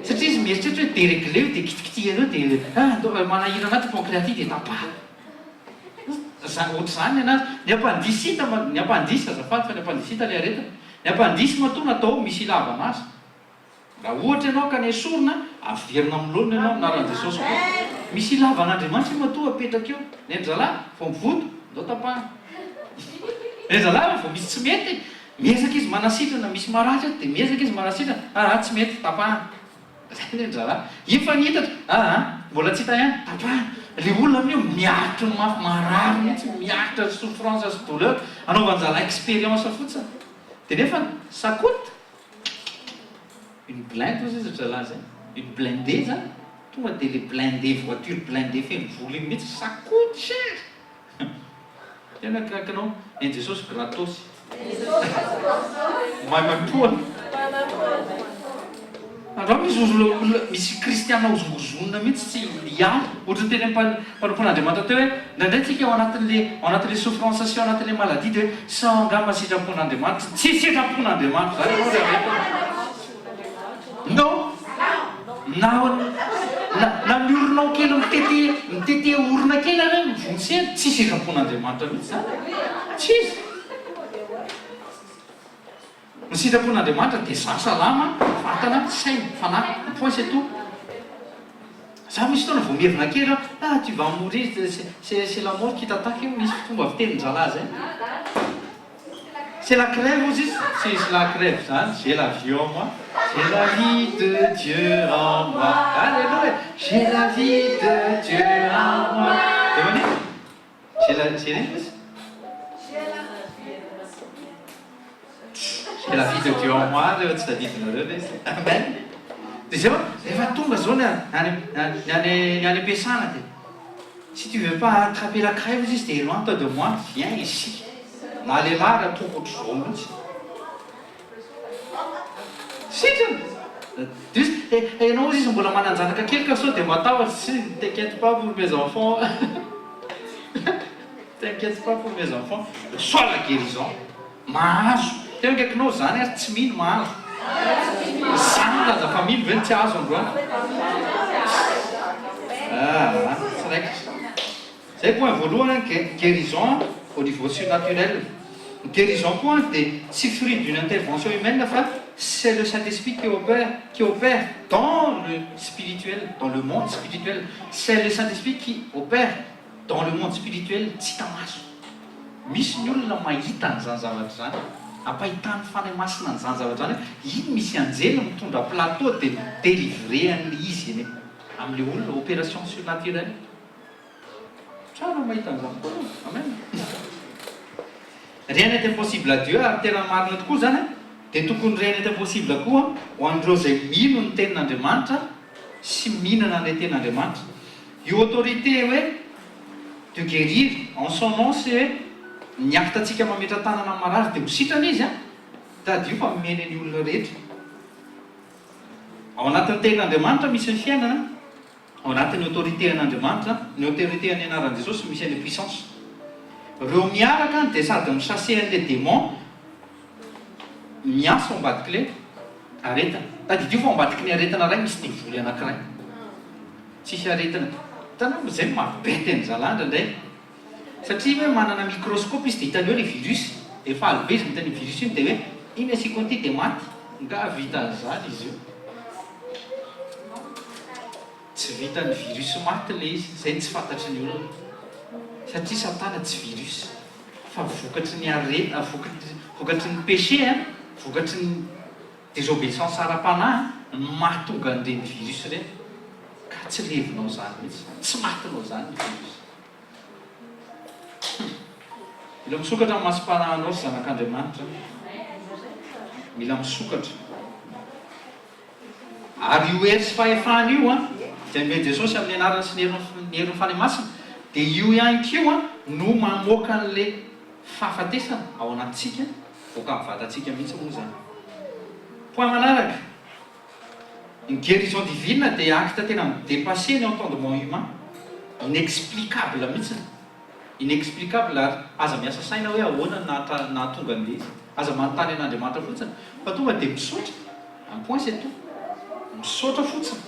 satria izy mieritreritra hoe déréglé io dia kitikitihana eo dia manahirana anaty pancréas dia tapaha ohatra zany anazy ny ampandisy azafady fa ny ampandisita le aretina ny ampandisy matoa natao misy ilavana azy raha ohatra ianao ka ny esorina averina amin'ny lolona ianao minaran'i Jesosy misy ilavan'Andriamanitra matoa apetraka eo nendralahy vao mivoto ndao tapahana nendralahy vao misy tsy mety miezaka izy manasitrana misy maratra dia miezaka izy manasitrana tsy mety tapahana zay nendralahy iny fa nihitatra mbola tsy hita ihany tapahana le olona amin'io miaritra ny mafy marary mihitsy miaritra souffrance sy douleur anaovan'zala expérience fotsiny dia nefa sakota une blinde ozy izy zalahy zay une blindée zany tonga dia le blindé voiture blindé feno vola iny mihitsy sakota cher tena kakanao en Jesosy gratos maimaipoana andreo misy kristiana ozongozonina mihitsy tsy iany ohatra teny mpanompon'Andriamanitra teo hoe ndraindraytsika ao anatin'le souffrance sy ao anatin'le maladie dia hoe sao angamba sitrapon'Andriamanitra tsy sitrapon'Andriamanitra zany non na mioronao kely mitete orona kely ary mivontsena tsy sitrapon'Andriamanitra mihitsy zany tsisy ny sitrapon'Andriamanitra dia za salama vatana saina fanahy point c'est tout za misy fotoana vao mierina kely tu vas mourir c'est la mort qui t'attaque io misy fomba fitenin-jalahy zay c'est la crève ozy izy c'est la crève zany j'ai l'avion moi J'ai la vie de Dieu en moi. Alléluia. J'ai la vie de Dieu en moi. J'ai la vie de Dieu en moi. Amen. Dicevo, va tonga zao ny ampiasana dia si tu veux pas attraper la crève juste et loin toi de moi, viens ici. Na lehilahy raha tonga ohatr'izao mihitsy. Sitrany. Ianao izy mbola mananjanaka kely ka sao dia matahotra sy t'inquiète pas pour mes enfants. T'inquiète pas pour mes enfants. Sois la guérison. Mahazo. Tena akaikinao zany ary tsy mino mahazo. Zany laza fa mino ve ny tsy azo androany. Tsy raiky. Zay point voalohany guérison au niveau surnaturel. Guérison koa dia tsy fruit d'une intervention humaine fa c'est le Saint-Esprit qui opère dans le spirituel, dans le monde spirituel. C'est le Saint-Esprit qui opère dans le monde spirituel. Tsy tamaso. Misy ny olona mahita an'izany zavatra zany. Ampahitany fanay masina an'izany zavatra zany. Iny misy anjely mitondra plateau dia délivrer an'ilay izy eny amin'ilay olona opération surnaturelle. Tsara mahita an'izany koa. Amen. Rien n'est impossible à Dieu, ary tena marina tokoa zany dia tokony rien n'est impossible koa ho an'ireo izay mino ny tenin'Andriamanitra sy mihinana an'ilay tenin'Andriamanitra. Io autorité hoe de guérir en son nom c'est hoe niakitatsika mametra tanana marary dia hositrana izy tady io fa mimeny ny olona rehetra. Ao anatin'ny tenin'Andriamanitra misy ny fiainana, ao anatin'ny autorité an'Andriamanitra, ny autorité any anaran'i Jesosy misy an'ilay puissance. Reo miaraka dia sady misase an'ilay démon miasa ao ambadik'ilay aretina. Tadidio fa ambadiky ny aretina ray misy devoly anankiray. Tsisy aretina. Hitanao izay mabety an'zalandra indray. Satria hoe manana microscope izy dia hitany hoe ilay virus. Efa alobe izy mitany virus iny dia hoe iny asiko an'ity dia maty. Nga vita an'izany izy io. Tsy vitan'ny virus maty ilay izy. Izay ny tsy fantatry ny olona. Satria Satana tsy virus. Fa vokatry ny aretina, vokatry ny péché, vokatry ny désobéissance ara-panahy mahatonga an'ireny virus ireny. Ka tsy levinao zany mihitsy. Tsy matinao zany ny virus. Mila misokatra amin'ny masom-panahinao sy zanak'Andriamanitra. Mila misokatra. Ary io hery sy fahefana io dia mety Jesosy amin'ny anarany sy ny herin'ny fanahy masina dia io ihany koa no mamoaka an'ilay fahafatesana ao anatintsika voaka amin'ny vatantsika mihitsy moa zany. Point manaraka. Une guérison divine dia acte tena dépassé ny entendement humain. Inexplicable mihitsy. Inexplicable ary aza miasa saina hoe ahoana nahatonga an'ilay izy. Aza manontany an'Andriamanitra fotsiny. Fa tonga dia misaotra. Un point c'est tout. Misaotra fotsiny.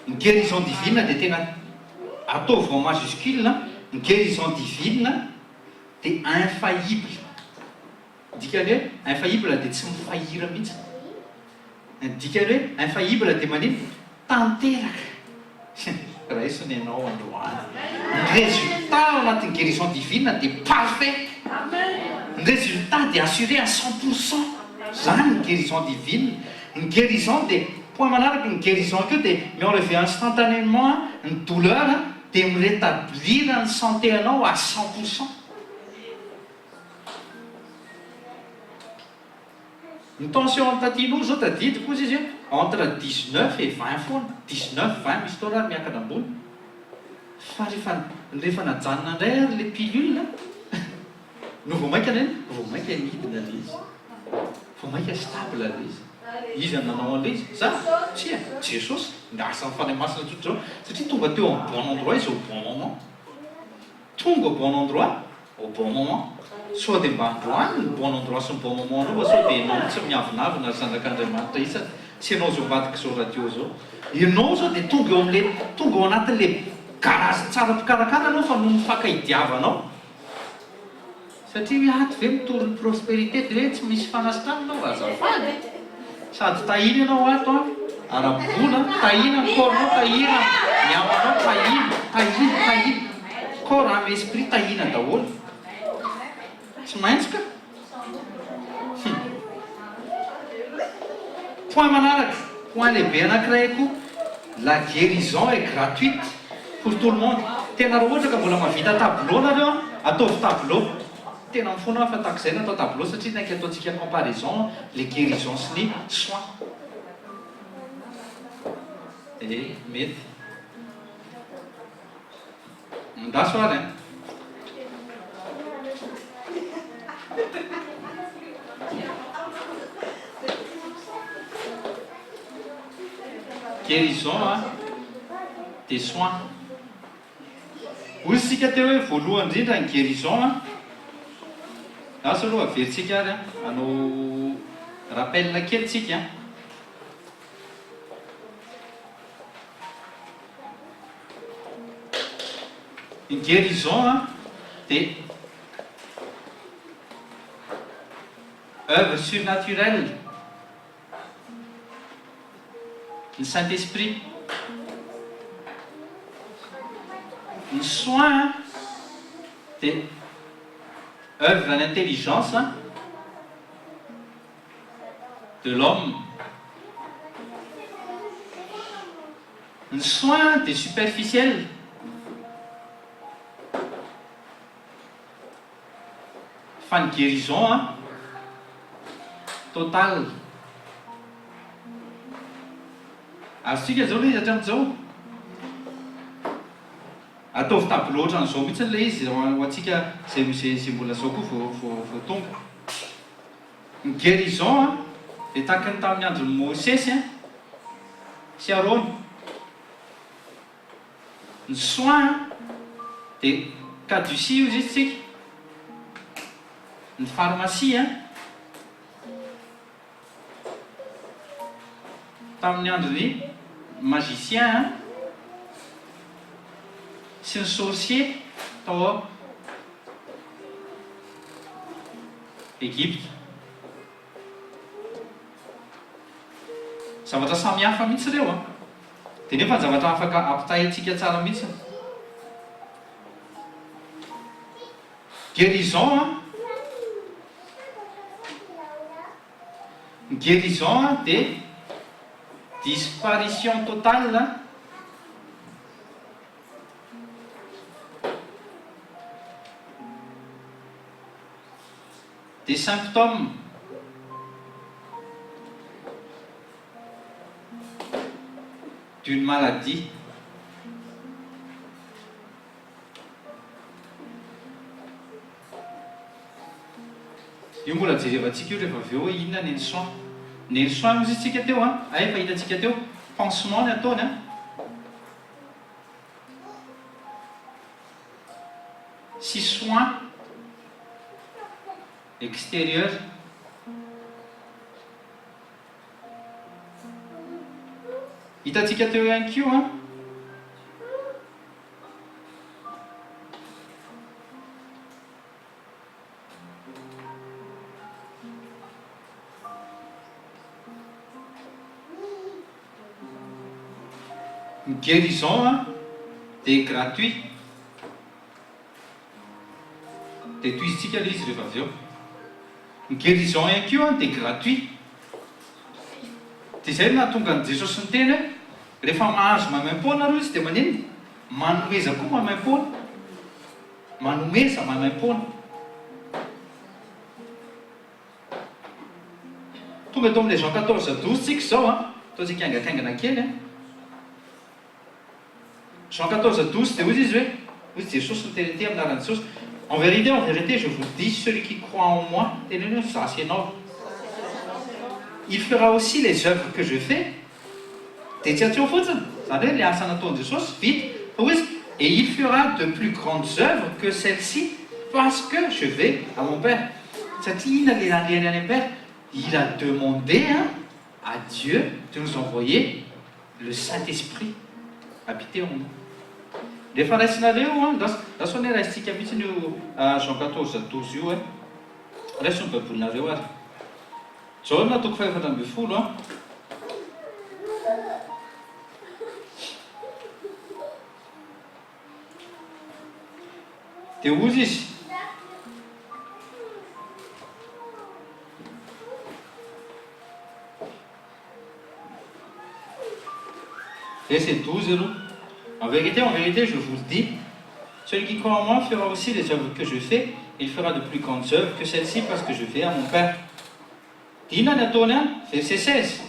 Une guérison divine dia tena ataovy en majuscule. Une guérison divine dia infaillible. Dikany hoe infaillible dia tsy mifahira mihitsy. Dikany hoe infaillible dia manino tanteraka. Raisiny ianao androany. Ny résultat ao anatin'ny guérison divine dia parfait. Ny résultat dia assuré à 100%. Zany ny guérison divine. Ny guérison dia point manaraka ny guérison que dia mi-enlever instantanément ny douleur dia mi-rétablir ny santé anao à 100%. Ny tension amin'ny tatin'olo zao tadidiko koa izy entre 19 et 20 foana. 19, 20 misy tao raha miakatra ambony. Fa rehefa najanona indray ary ilay pilule no vao maika ny vao maika midina ilay izy. Vao maika stable ilay izy. Izy nanao an'ilay izy. Za tsia Jesosy niasa amin'ny fanahy masina tsotra zao satria tonga teo amin'ny bon endroit izy au bon moment. Tonga au bon endroit au bon moment. Sao dia mba androany ny bon endroit sy ny bon moment reo fa sao dia ianao tsy miavinavina ry zanak'Andriamanitra isa sy ianao zao mivadika zao radio zao. Ianao zao dia tonga eo amin'ilay tonga ao anatin'ilay garazy tsara mpikarakara anao fa no mifakaidiavanao. Satria hoe aty ve mitory ny prospérité dia hoe tsy misy fanasitraminao azafady. Sady tahina ianao ato ara-bola, tahina ny corps-nao, tahina ny amanao, tahina. Corps amy esprit tahina daholo. Tsy maintsy ka. point manaraka point lehibe anankiray koa la guérison est gratuite pour tout le monde. Tena raha ohatra ka mbola mavita tableau nareo ataovy tableau tena mifoana fa tahaka izay no atao tableau satria nainky ataontsika comparaison les guérisons sy ny soins. Mety mandaso ary guérison des soins. Ozy sika teo hoe voalohany indrindra ny guérison asa aloha averintsika ary anao rappel kely tsika. Une guérison des œuvres surnaturelles du Saint-Esprit. Un soin des œuvres de l'intelligence de l'homme. Un soin des superficiels. Fan guérison totale. Asika zao le izy hatramin'izao ataovy tableau ohatran'izao mihitsy le izy ho antsika zay mbola zao koa vao tonga. Ny guérison dia tahaka ny tamin'ny andron'ny Mosesy sy Arôny. Ny soin dia caducie izy tsika. Ny pharmacie tamin'ny andron'ny magicien sy ny sorcier tao Egypte. Zavatra samihafa mihitsy ireo dia nefa ny zavatra afaka ampitahintsika tsara mihitsy. Guérison guérison des disparition totale des symptômes d'une maladie. Io mbola jerevantsika io rehefa avy eo inona ny soin. Ny soin moa izy tsika teo efa hitantsika teo pansement ny ataony sy soin extérieur. Hitantsika teo ihany koa une guérison des gratuits. Dia toy izitsika le izy rehefa avy eo. Ny guérison ihany koa dia gratuit. Dia izay no nahatonga ny Jesosy niteny hoe rehefa mahazo maimaim-poana areo izy dia maneno manomeza koa maimaim-poana. Manomeza maimaim-poana. Tonga tao amin'ilay Jean 14:12 tsika izao ataontsika haingakaingana kely Jean 14:12 dia hoy izy hoe hoy Jesosy niteny ty amin'ny anaran'i Jesosy. En vérité, je vous dis, celui qui croit en moi, il fera aussi les œuvres que je fais. Et il fera de plus grandes œuvres que celles-ci parce que je vais à mon Père. Il a demandé à Dieu de nous envoyer le Saint-Esprit habiter en nous. Rehefa raisinareo lasa hoe raisitsika mihitsy io Jean 14:12 io raiso ny baibolinareo ary. Zao natoko 410 dia ozy izy verset 12, en vérité, je vous le dis, celui qui croit en moi fera aussi les œuvres que je fais, il fera de plus grandes œuvres que celles-ci parce que je vais à mon Père. Verset 16.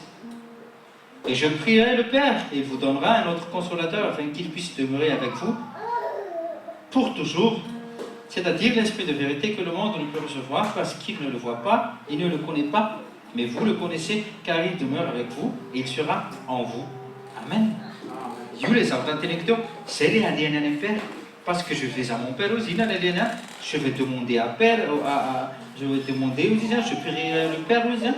Et je prierai le Père, et il vous donnera un autre consolateur afin qu'il puisse demeurer avec vous pour toujours, c'est-à-dire l'Esprit de vérité que le monde ne peut recevoir parce qu'il ne le voit pas, il ne le connaît pas, mais vous le connaissez car il demeure avec vous et il sera en vous. Amen. C'est les Père, parce que je vais à mon Père aussi, je vais demander à Père, je vais demander aussi, je prierai le Père aussi,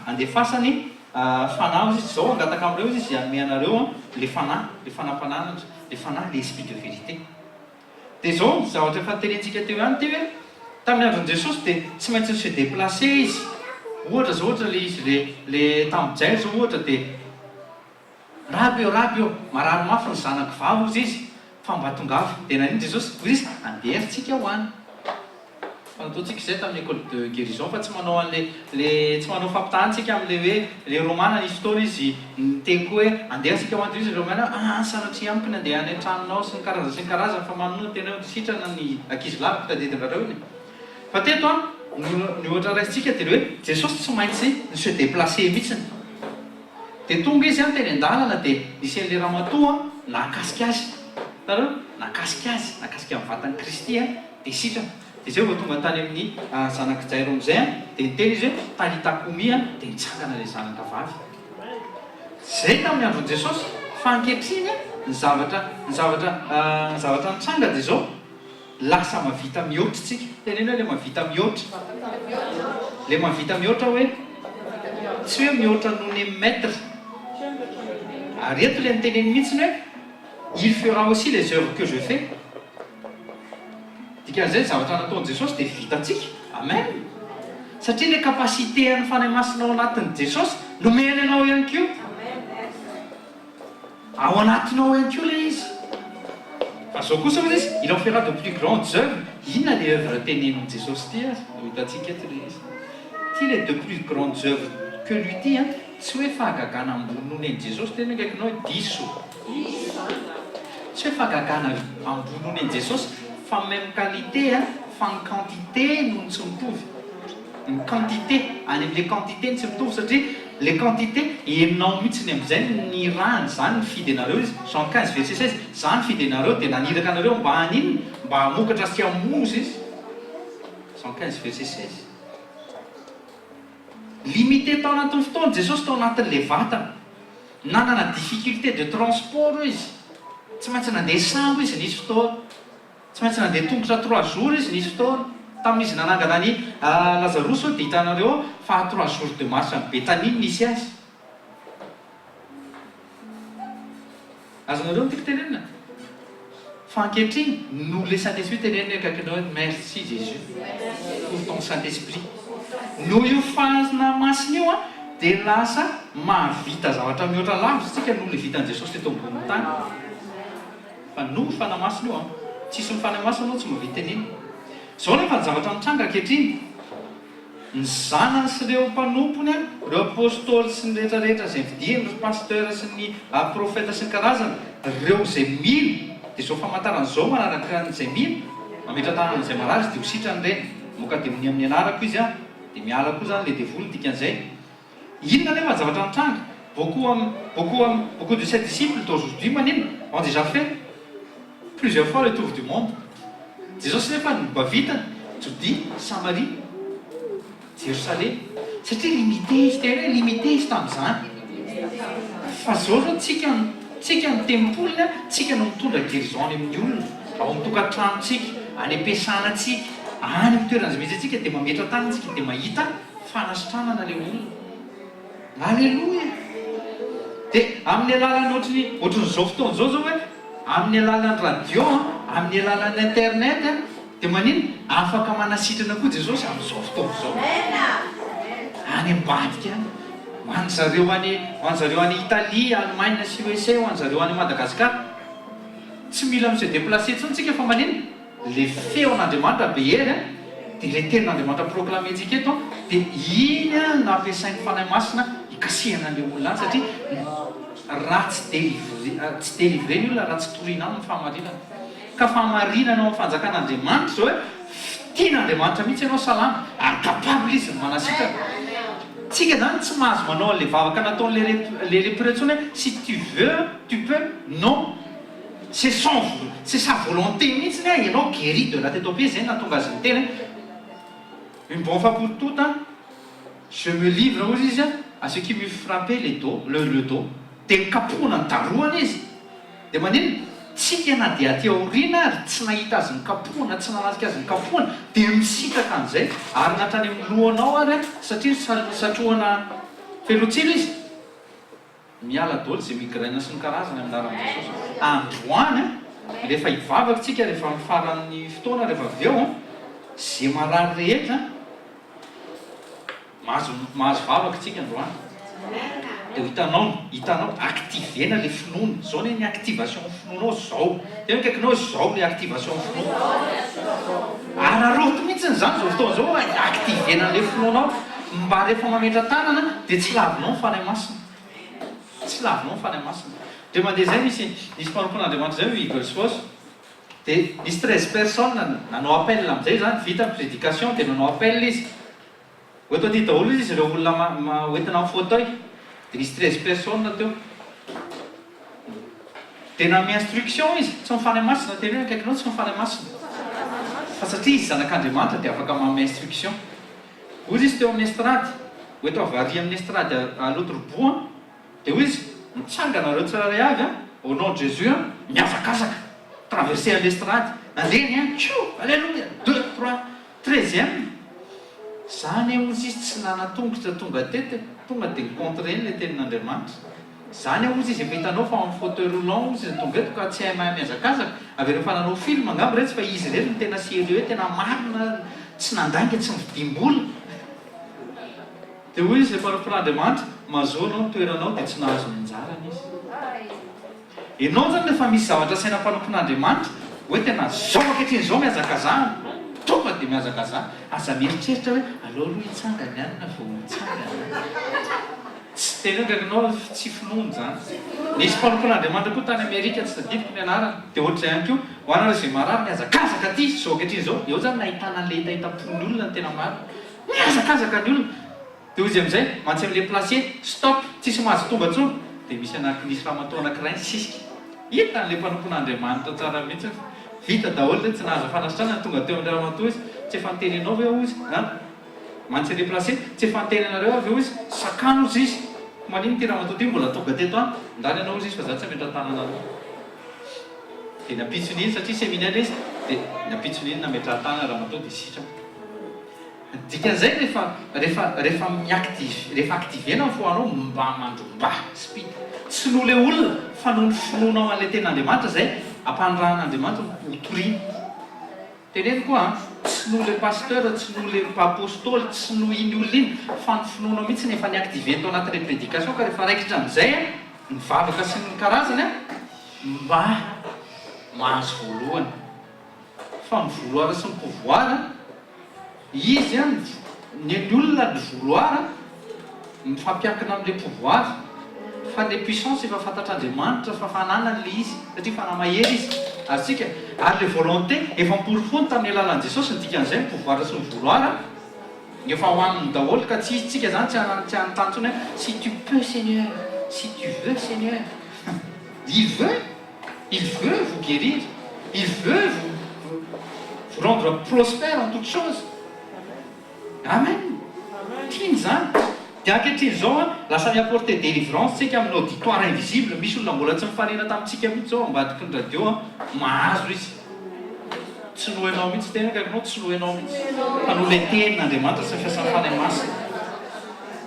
andefasany fanahy izy zao angataka am'ireo izy izy amianareo le fanampanana le fanahy le esprit de vérité. Dia zao zavatra fahaterentsika teo ihany ty hoe tamin'ny andron'i Jesosy dia tsy maintsy se déplacé izy. Ohatra zao ohatra le izy le tamin'izay zao ohatra dia raby eo marary mafy ny zanaka vavy ozy izy fa mba tongava dia naniny Jesosy ozy izy andehatsika ho any. Fanataontsika izay tamin'ny école de guérison fa tsy manao an'le tsy manao fampitahantsika amin'le hoe le romana nisy fotoana izy niteny koa hoe andehatsika ho any izy romana sanatria ampiny andeha any an-tranonao sy ny karazany fa manona tena sitrana ny ankizy lahy mpitaditinareo iny. Fa teto ny ohatra raisitsika dia hoe Jesosy tsy maintsy ny se déplacé mihitsiny. Dia tonga izy teny an-dalana dia nisy an'le ramatoa nakasika azy. Tareo nakasika azy, nakasika amin'ny vatan'i Kristy dia sitrana. Dia izay vao tonga tany amin'ny zanaka Jairo amin'izay dia niteny izy hoe talitakomi dia nitsangana ilay zanaka vavy. Zay tamin'ny andron'i Jesosy fa ankehitriny ny zavatra nitsanga dia izao lasa mavita mihoatra tsika. Teneny hoe le mavita mihoatra. Le mavita mihoatra hoe tsy hoe mihoatra noho ny maître. Ary eto le niteneny mihitsiny hoe il fera aussi les œuvres que je fais. Dikan'izay zavatra nataon'i Jesosy dia vitantsika. Amen. Satria le kapasité an'ny fanahy masina ao anatin'i Jesosy nomeny anao ihany koa. Ao anatinao ihany koa le izy. Fa zao kosa moa izy il en fera de plus grandes œuvres. Inona le œuvre tenenin'i Jesosy ty no hitantsika eto le izy. Ty le de plus grandes œuvres que lui ty tsy hoe fahagagana ambony noho neny Jesosy tena akaikinao hoe diso. Tsy hoe fahagagana ambony noho neny Jesosy fa même qualité fa ny quantité noho ny tsy mitovy. Ny quantité any amin'le quantité ny tsy mitovy satria le quantité henonao mihitsy ny amin'izay ny rany zany nifidy anareo izy. Jean 15 verset 16 zany nifidy anareo dia naniraka anareo mba haninona mba hamokatra sy hamozy izy. Jean 15 verset 16. Limité tao anatin'ny fotoana Jesosy tao anatin'le vatana. Nanana difficulté de transport izy. Tsy maintsy nandeha sambo izy nisy fotoana. Tsy maintsy nandeha tongotra 3 jours izy nisy fotoana. Tamin'izy nanangana ny Lazarosy dia hitanareo fa 3 jours de marche amin'ny Betanie nisy azy. Azonareo tiako tenenina. Fa ankehitriny noho le Saint-Esprit tenenina akaikinao hoe merci Jésus pour ton Saint-Esprit. Noho io fahazana masina io dia lasa mahavita zavatra mihoatra lavitra tsika noho le vitan'i Jesosy teto ambony tany. Fa noho fanahy masina io tsisy ny fanahy masina anao tsy mahavita tenenina. Zao nefa ny zavatra mitranga ankehitriny. Ny zanany sy ireo mpanompony ireo apôstôly sy ny rehetrarehetra izay vidiany ireo pasteur sy ny profeta sy ny karazana ireo izay mily dia zao famantaran'izao manaraka n'izay mily mametra-tanana izay marazy dia ho sitrany ireny moka dia mony amin'ny anarako izy dia miala koa zany le devoly dikan'izay. Inona nefa ny zavatra mitranga? Beaucoup de ses disciples d'aujourd'hui manino ont déjà fait plusieurs fois le tour du monde. Jesosy nefa mba vitany Judée, Samarie, Jérusalem. Satria limité izy tena hoe limité izy tamin'izany. Fa zao zao tsika ny tempolina tsika no mitondra guérison any amin'ny olona ao amin'ny tokantranontsika any am-piasanantsika any amin'ny toerana misy antsika dia mametra tanantsika dia mahita fanasitranana le olona. Alleluia. Dia amin'ny alalany ohatran'izao fotoana zao hoe amin'ny alalan'ny radio amin'ny alalan'ny internet dia manino afaka manasitrana koa Jesosy amin'izao fotoana izao. Any ambadika ho an'zareo any Italia, Allemagne sy USA, ho an'zareo any Madagasikara. Tsy mila amin'izay déplacé intsony tsika fa manino le feon'Andriamanitra be hery dia le tenin'Andriamanitra proclamentsika eto dia iny nampiasain'ny fanahy masina ikasihana an'ilay olona any satria raha tsy délivreny olona raha tsy toriana aminy fahamarinana. Ka fahamarinana ao amin'ny fanjakan'Andriamanitra zao hoe tian'Andriamanitra mihitsy ianao salama ary capable izy ny manasitrana. Tsika zany tsy mahazo manao an'ilay vavaka nataon'le lépreux intsony hoe si tu veux tu peux, non, c'est sa volonté mihitsy ny ianao guéri de la tête aux pieds. Zay natonga azy ny teny une bonne fois pour toutes, je me livre hozy izy à ce qui me frappait le dos, dia nikapohana ny daroana izy. Dia manino tsika na dia aty aoriana ary tsy nahita azy nikapohana, tsy nanasika azy nikapohana, dia misitraka an'izay ary natrany amin'ny lohanao ary satria satrohana felotsilo izy. Miala daholo izay migraine sy ny karazany amin'ny anaran'i Jesosy. Androany rehefa hivavaka tsika rehefa mifaran'ny fotoana rehefa avy eo izay marary rehetra mahazo vavaka tsika androany. Dia hitanao activena le finoana. Zao ny activation finoanao zao. Dia mikaikinao zao le activation finoana. Araroto mihitsy zany zao fotoana zao activena le finoanao mba rehefa mametra tanana dia tsy lavinao ny fanahy masina. Tsy lavinao ny fanahy masina. Dia mandeha zay misy mpanompon'Andriamanitra zay Eagles Fosse. Dia nisy 13 personnes nanao appel amin'izay zany vita ny prédication dia nanao appel izy. Oeto aty daholo izy ireo olona hoentina amin'ny fauteuil. Dia nisy 13 personnes teo. Dia nami instruction izy tsy mifanahy masina. Tena hoe akaikinao tsy mifanahy masina. Fa satria izy zanak'Andriamanitra dia afaka manome instruction. Ozy izy teo amin'ny estrady. Oeto avary amin'ny estrady à l'autre bout. Dia hoy izy mitsanganareo tsiraray avy au nom de Jésus miazakazaka traverser l'estrade nandeny tio alléluia 2 3 13e. Zany ozy izy tsy nanatongotra tonga tety tonga dia nicontreny le tenin'Andriamanitra. Zany ozy izy efa hitanao fa amin'ny fauteuil roulant ozy izy tonga eto ka tsy hay mahay miazakazaka. Avy rehefa nanao film angamba rehetra fa izy rehetra no tena sérieux tena marina tsy nandainga tsy nividimbola. Dia hoy izy mpanompon'Andriamanitra mazoanao toeranao dia tsy nahazo minjarana izy. Ianao zany rehefa misy zavatra saina mpanompon'Andriamanitra hoe tena zao ankehitriny zao miazakazahana tonga dia miazakazaha. Aza mieritreritra hoe aleo aloha hitsangany ihany na vao hitsangana. Tsy tena hoe gaganao tsy finoana zany. Nisy mpanompon'Andriamanitra koa tany Amerika tsy tadidiko ny anarany. Dia ohatr'izay ihany koa ho anareo izay marary miazakazaka aty zao ankehitriny zao. Eo zany nahitana an'ilay hitahitam-pon'ny olona ny tena maro. Miazakazaka ny olona. Dia izy amin'izay mantsy amin'ilay placier stop tsisy mahazo tonga intsony. Dia misy nisy ramatoa anankiray nisisika. Hita n'ilay mpanompon'Andriamanitra tsara mihitsy. Vita daholo tsy nahazo fanasitrana tonga teo amin'ilay ramatoa izy. Tsy efa nitenenao ve izy? Mantsy ilay placier tsy efa nitenenareo avy eo izy. Sakano izy izy. Manino ty ramatoa ty mbola tonga teto any. Ndany ianao izy fa za tsy ametra tanana aloha. Dia napitson'iny satria séminaire izy. Dia napitson'iny nametra tanana ramatoa dia sitrana. Dikan'izay rehefa activena fo anao mba mandromba speed. Tsy noho le olona fa noho ny finoanao an'ilay tenin'Andriamanitra zay ampanrahan'Andriamanitra ho toriana. Teneny koa tsy noho le pasteur, tsy noho le apôstôly, tsy noho iny olona iny fa ny finoanao mihitsy nefa ny activé tao anatin'ilay prédication ka rehefa raikitra amin'izay ny vavaka sy ny karazany mba mahazo voalohany. Fa ny vouloir sy ny pouvoir izy ny olona ny vouloir mifampiankina amin'ilay pouvoir fa le puissance efa fantatr'Andriamanitra fa fananany le izy satria fanamahery izy azitsika ary le volonté efa miporifono tamin'ny alalan'i Jesosy ny dikan'izay ny pouvoir sy ny vouloir efa ho aminy daholo ka tsy izy tsika zany tsy anotantsony hoe si tu peux Seigneur, si tu veux Seigneur. Il veut vous guérir, il veut vous rendre prospère en toutes choses. Amen. Tiany zany. Dia ankehitriny zao lasa miapporter délivrance tsika amin'ny auditoire invisible. Misy olona mbola tsy mifanena tamintsika mihitsy zao ambadiky ny radio mahazo izy. Tsy nohenao mihitsy tena akakinao tsy nohenao mihitsy. Fa noho le tenin'Andriamanitra sy ny fiasan'ny fanahy masina.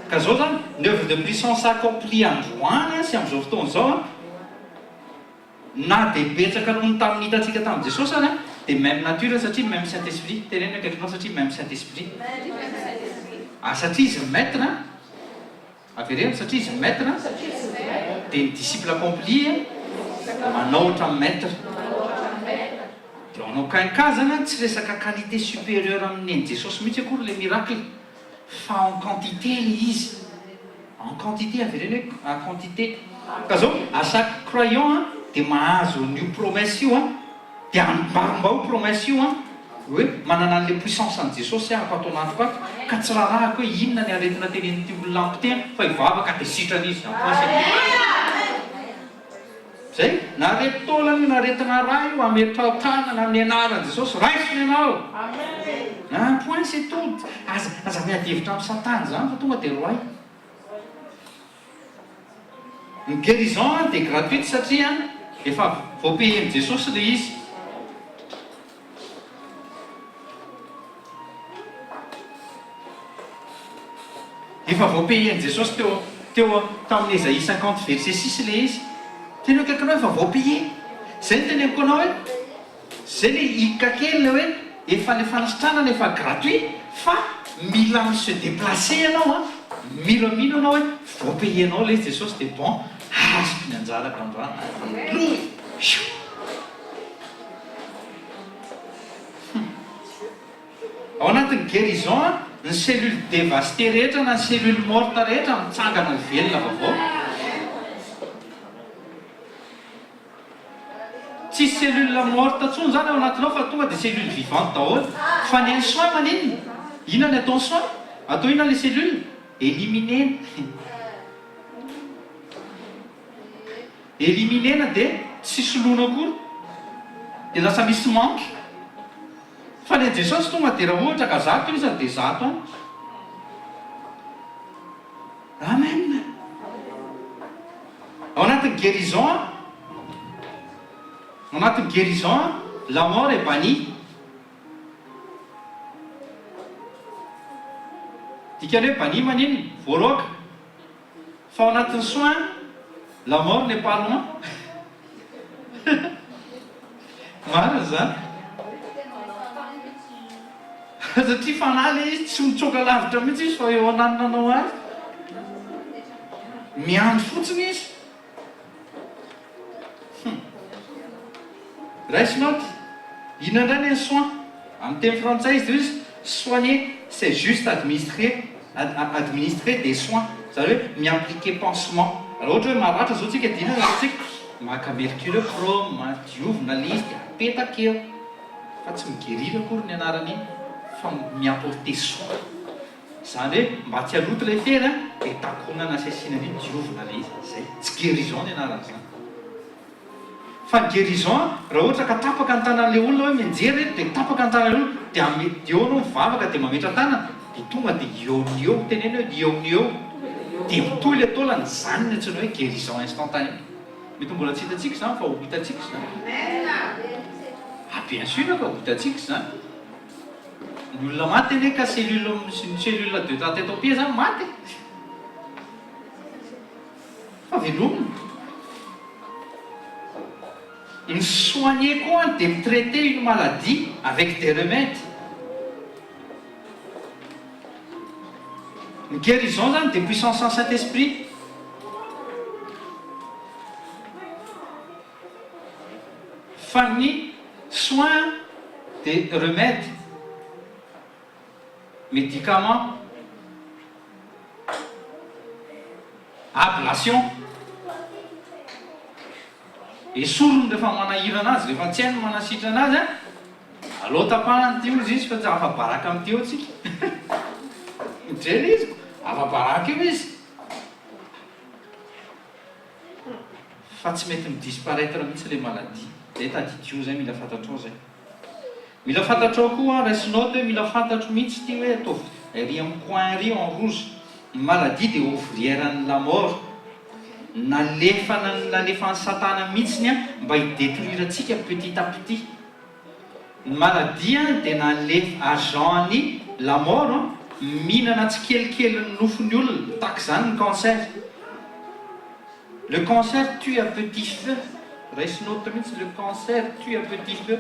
Ka zao zany ny œuvre de puissance accomplie androany sy amin'izao fotoana zao na dia betsaka noho ny tamin'ny hitantsika tamin'i Jesosy any dia même nature satria même Saint-Esprit. Teneny akaikinao satria même Saint-Esprit. Satria izy maître avereno satria izy maître dia ny disciple accompli manaotra maître. Dia anao kankazana tsy resaka qualité supérieure amin'ny Jesosy mihitsy akory le miracle fa en quantité le izy. En quantité avereno hoe en quantité ka zao à chaque croyant dia mahazo n'io promesse io dia ambaromba ho promesse io hoe manana an'le puissance an' jesosy ahako atao anatiko ato ka tsy rarahako hoe inona ny aretina tenen'ity olona ampitena fa ivavaka dia sitrana izy zay naretolany naretina raha io ametratanana amin'ny anaran' jesosy raisiny ianao point c'est tout aza miadevitra amin'ny satana zany fa tonga dia roay ny guérison dia gratuite satria efa voapehen'i jesosy le izy efa voapehen'i jesosy teo tamin'ny Esaïe 50 verset 6 le izy tena hoe kaikanao efa voapehe zay ny teneniko anao hoe zay le hika kely le hoe efa le fanasitranana efa gratuit fa mila se déplacer ianao mila mino anao hoe voapehenao le izy jesosy dia bon azoko ny anjaraka androany loy ao anatin'ny guérison ny cellule dévasté rehetra na ny cellule morte rehetra mitsangana ny velona vaovao tsy cellule morte ntsony zany ao anatinao fa tonga dia cellule vivante daholo fa ny any soin maninona inona ny atao soin atao inona le cellule éliminena éliminena dia tsy soloana akory dia lasa misy manky fa ny jesosy tonga dia raha ohatra ka zato izy dia zato any amen ao anatin'ny guérison ao anatin'ny guérison la mort est bannie dikany hoe bannie maninona voaroaka fa ao anatin'ny soin la mort n'est pas loin marina zany satria fanahy le izy tsy mitsoka lavitra mihitsy izy fa eo ananonanao azy miandro fotsiny izy raisinoty inona indray ny soin amin'ny teny frantsay izy izy soigner c'est juste administrer des soins zany hoe miappliquer pansement raha ohatra hoe maratra zao tsika dina tsika maka mercure chrome madiovina le izy dia apetaka eo fa tsy migeriry akory ny anaran'iny fa miapporter soin zany hoe mba tsy aloto le fery dia takonana asiasinany diovina le izy zay tsy guérison ny anaran'izany fa ny guérison raha ohatra ka tapaka ny tanan'le olona hoe mianjery dia tapaka ny tanan'le olona dia eo anao mivavaka dia mametra tanana dia tonga dia eo teneny hoe eo dia mitohy le taolana zany ny antsoina hoe guérison instantané mety mbola tsy hitatsika zany fa ho hitatsika zany bien sûr ka ho hitatsika zany ny olona maty ane ka cellule de ta tête aux pieds zany maty fa velomina ny soigner koa dia mitraiter une maladie avec des remèdes ny guérison zany dia puissance en Saint-Esprit fa ny soin des remèdes médicaments ablation esorony rehefa manahira anazy rehefa tsy hainy manasitra anazy alao tapahany ty izy fa tsy afa-baraka amin'ny teo tsika mijery izy afa-baraka io izy fa tsy mety midisparaître mihitsy le maladie zay tadidio zay mila fantatrao zay mila fantatrao koa raisinote hoe mila fantatro mihitsy ty hoe atao ry amin'ny coin ry en rouge ny maladie dia ouvrière-ny la mort nalefan'ny satana mihitsiny mba hidétruire-ntsika petit à petit ny maladie dia nalefa agent-ny la mort mihinana tsy kelikely ny nofony olona tahaka zany ny cancer le cancer tue à petit feu raisinote mihitsy le cancer tue à petit feu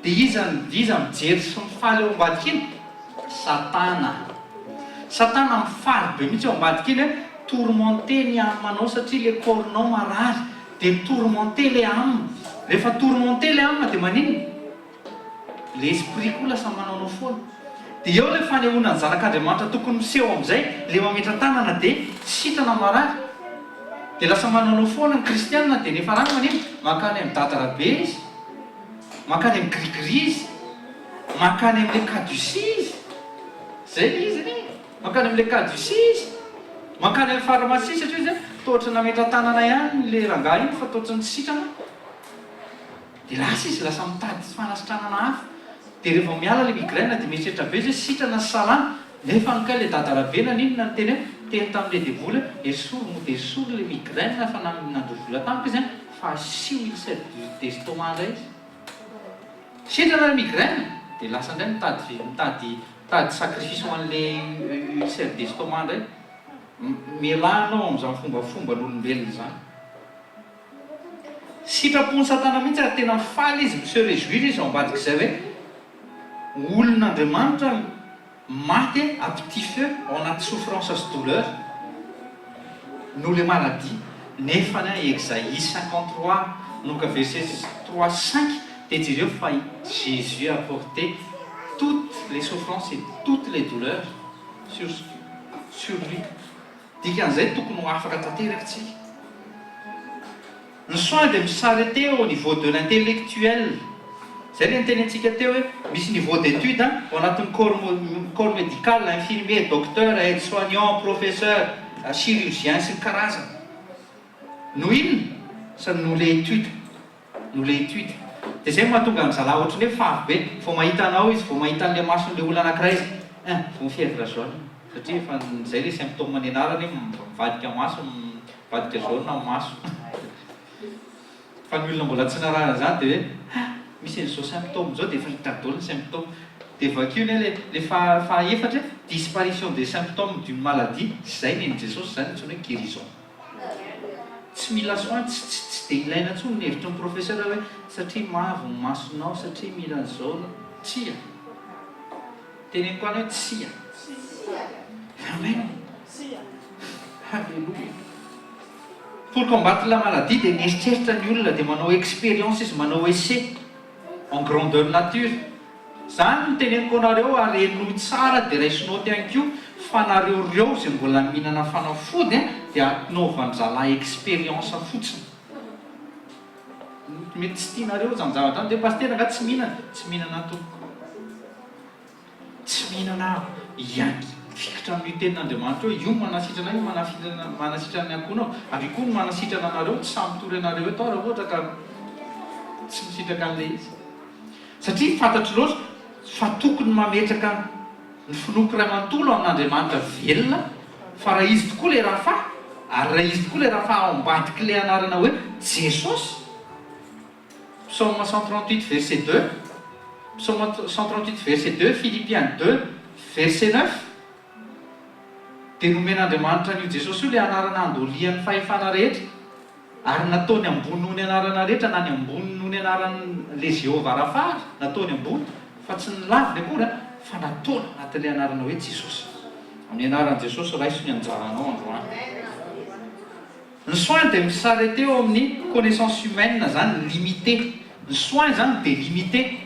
dia iza mijery sy mifaly eo ambadika iny satana mifaly be mihitsy eo ambadika iny hoe tourmenté ny amanao satria le cornao marary dia tourmenté le amina rehefa tourmenté le amina dia maninona le esprit koa lasa manaonao foana dia eo le fanehoana ny zanak'Andriamanitra tokony miseho amin'izay le mametra tanana dia sitrana marary dia lasa manao foana ny kristianina dia nefa rano maniny mankany amin'ny datarabe izy, mankany amin'ny grigri izy, mankany amin'ilay caduci izy, zay izy ny mankany amin'ilay caduci izy, mankany amin'ny pharmacie satria izy tohatra nametra tanana ihany le rangahy iny fa tohatra ny sitrana dia lasa izy lasa mitady fanasitranana hafa. Dia rehefa miala le migraine dia mieritreritra be izy sitrana sy salana nefa ankay le datarabe naninona ny teny teny tamin'ilay devoly esory mo dia esory le migraine fa nandro vola tamiko izy fa asio ulcère d'estomac indray izy sitrana le migraine dia lasa indray mitady sacrifice ho an'ilay ulcère d'estomac indray. Mielanao amin'izany fombafomba n'olombelona izany. Sitrapony satana mihitsy ary tena mifaly izy se réjouir izy ao ambadik'izay hoe olon'Andriamanitra maty à petit feu ao anaty souffrance sy douleur noho le maladie. Nefa ny Esaïe 53 donc verset 3-5 dia direo fa Jésus a porté toutes les souffrances et toutes les douleurs sur lui. Dikan'izay tokony ho afaka tanteraka tsika. Ny soin dia misarete au niveau de l'intellectuel. Zay le nitenentsika teo hoe misy niveau d'étude ao anatin'ny corps médical, infirmier, docteur, aide-soignant, professeur, chirurgien sy ny karazana. No inona sady no le étude, no le étude. Dia zay mahatonga an'zalahy ohatrany hoe favo be vao mahita anao izy, vao mahita an'ilay mason'ilay olona anankiray izy vao fièvre jaune satria efa zay le symptôme ny anarany mivadika maso, mivadika jaune amin'ny maso. Fa ny olona mbola tsy narahana zany dia hoe misy an'izao symptôme zao dia efa hitady daholo ny symptôme. Dia vakio le fahaefatra disparition des symptômes d'une maladie, zay neny Jesosy zany ntsony hoe guérison. Tsy mila soin, tsy dia ilaina intsony ny hevitry ny professeur hoe satria mavo ny masonao, satria mila zao tsia. Teneniko any hoe tsia. Amen. Alléluia. Pour combattre la maladie dia mieritreritra ny olona dia manao expérience izy, manao essai en grandeur nature. Zany no teneniko anareo ary enoy tsara dia raisinao ihany koa fa nareo reo izay mbola mihinana fanafody dia anaovan'zalahy expérience fotsiny. Mety tsy tianareo zany zavatra any dia paster nga tsy mihinana toko, tsy mihinana ianky fikitra amin'io tenin'Andriamanitra hoe io manasitrana io manasitrana ny akohonao ary koa no manasitrana anareo tsy samytory anareo atao raha ohatra ka tsy misitraka an'ilay izy. Satria fantatro loatra fa tokony mametraka ny finoky ray manontolo amin'Andriamanitra velona fa raha izy tokoa le raha fa ary raha izy tokoa le raha fa ao ambadiky le anarana hoe Jesosy. Psaume 138 verset 2, Psaume 138 verset 2, Philippiens 2 verset 9 dia nomen'Andriamanitra an'io Jesosy io le anarana andolian'ny fahefana rehetra ary nataony ambony noho ny anarana rehetra na ny ambony noho ny anaran'le Jehova Rafah nataony ambony fa tsy nilaviny akory fa nataony anatin'le anarana hoe Jesosy. Amin'ny anaran'i Jesosy raiso ny anjaranao androany. Ny soin dia misarete eo amin'ny connaissance humaine zany limité. Ny soin zany dia limité.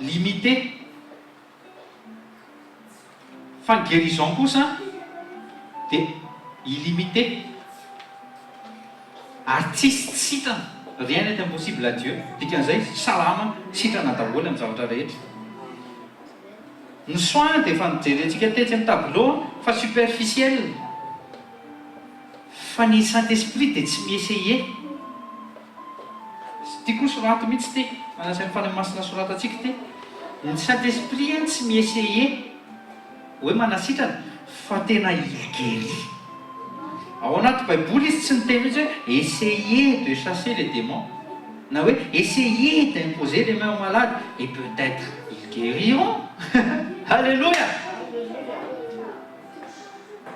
Limité. Fa ny guérison kosa dia illimité. Artiste sitrana, rien n'est impossible à Dieu. Dikan'izay salama sitrana daholo amin'ny zavatra rehetra. Ny soin dia efa nijerentsika tetsy amin'ny tableau fa superficiel. Fa ny Saint-Esprit dia tsy miessayer. Tiako sorato mihitsy ty manasa amin'ny fanamasina soratantsika ty. Ny Saint-Esprit tsy miessayer hoe manasitrana fa tena ilguérit. Ao anaty baiboly izy tsy niteny mihitsy hoe essayez de chasser les démons na hoe essayez d'imposer les mains aux malades et peut-être ils guériront. Alléluia.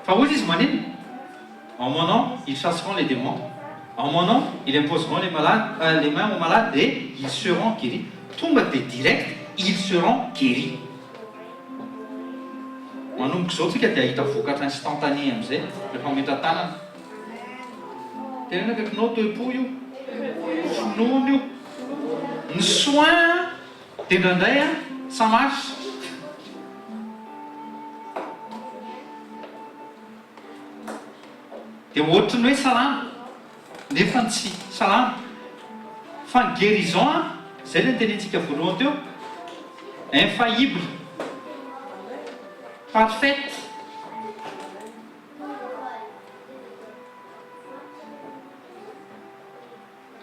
Fa hoy izy manino en mon nom ils chasseront les démons, en mon nom ils imposeront les mains aux malades et ils seront guéris. Tonga dia direct ils seront guéris. Manomboka izao tsika dia ahita vokatra instantané amin'izay rehefa metra tanana. Tena akaikinao toe-po io, finoana io. Ny soin dia indraindray ça marche. dia ohatry ny hoe salama nefa tsy salama fa ny guérison a zay le nytenentsika voalohany teo infaillible parfaite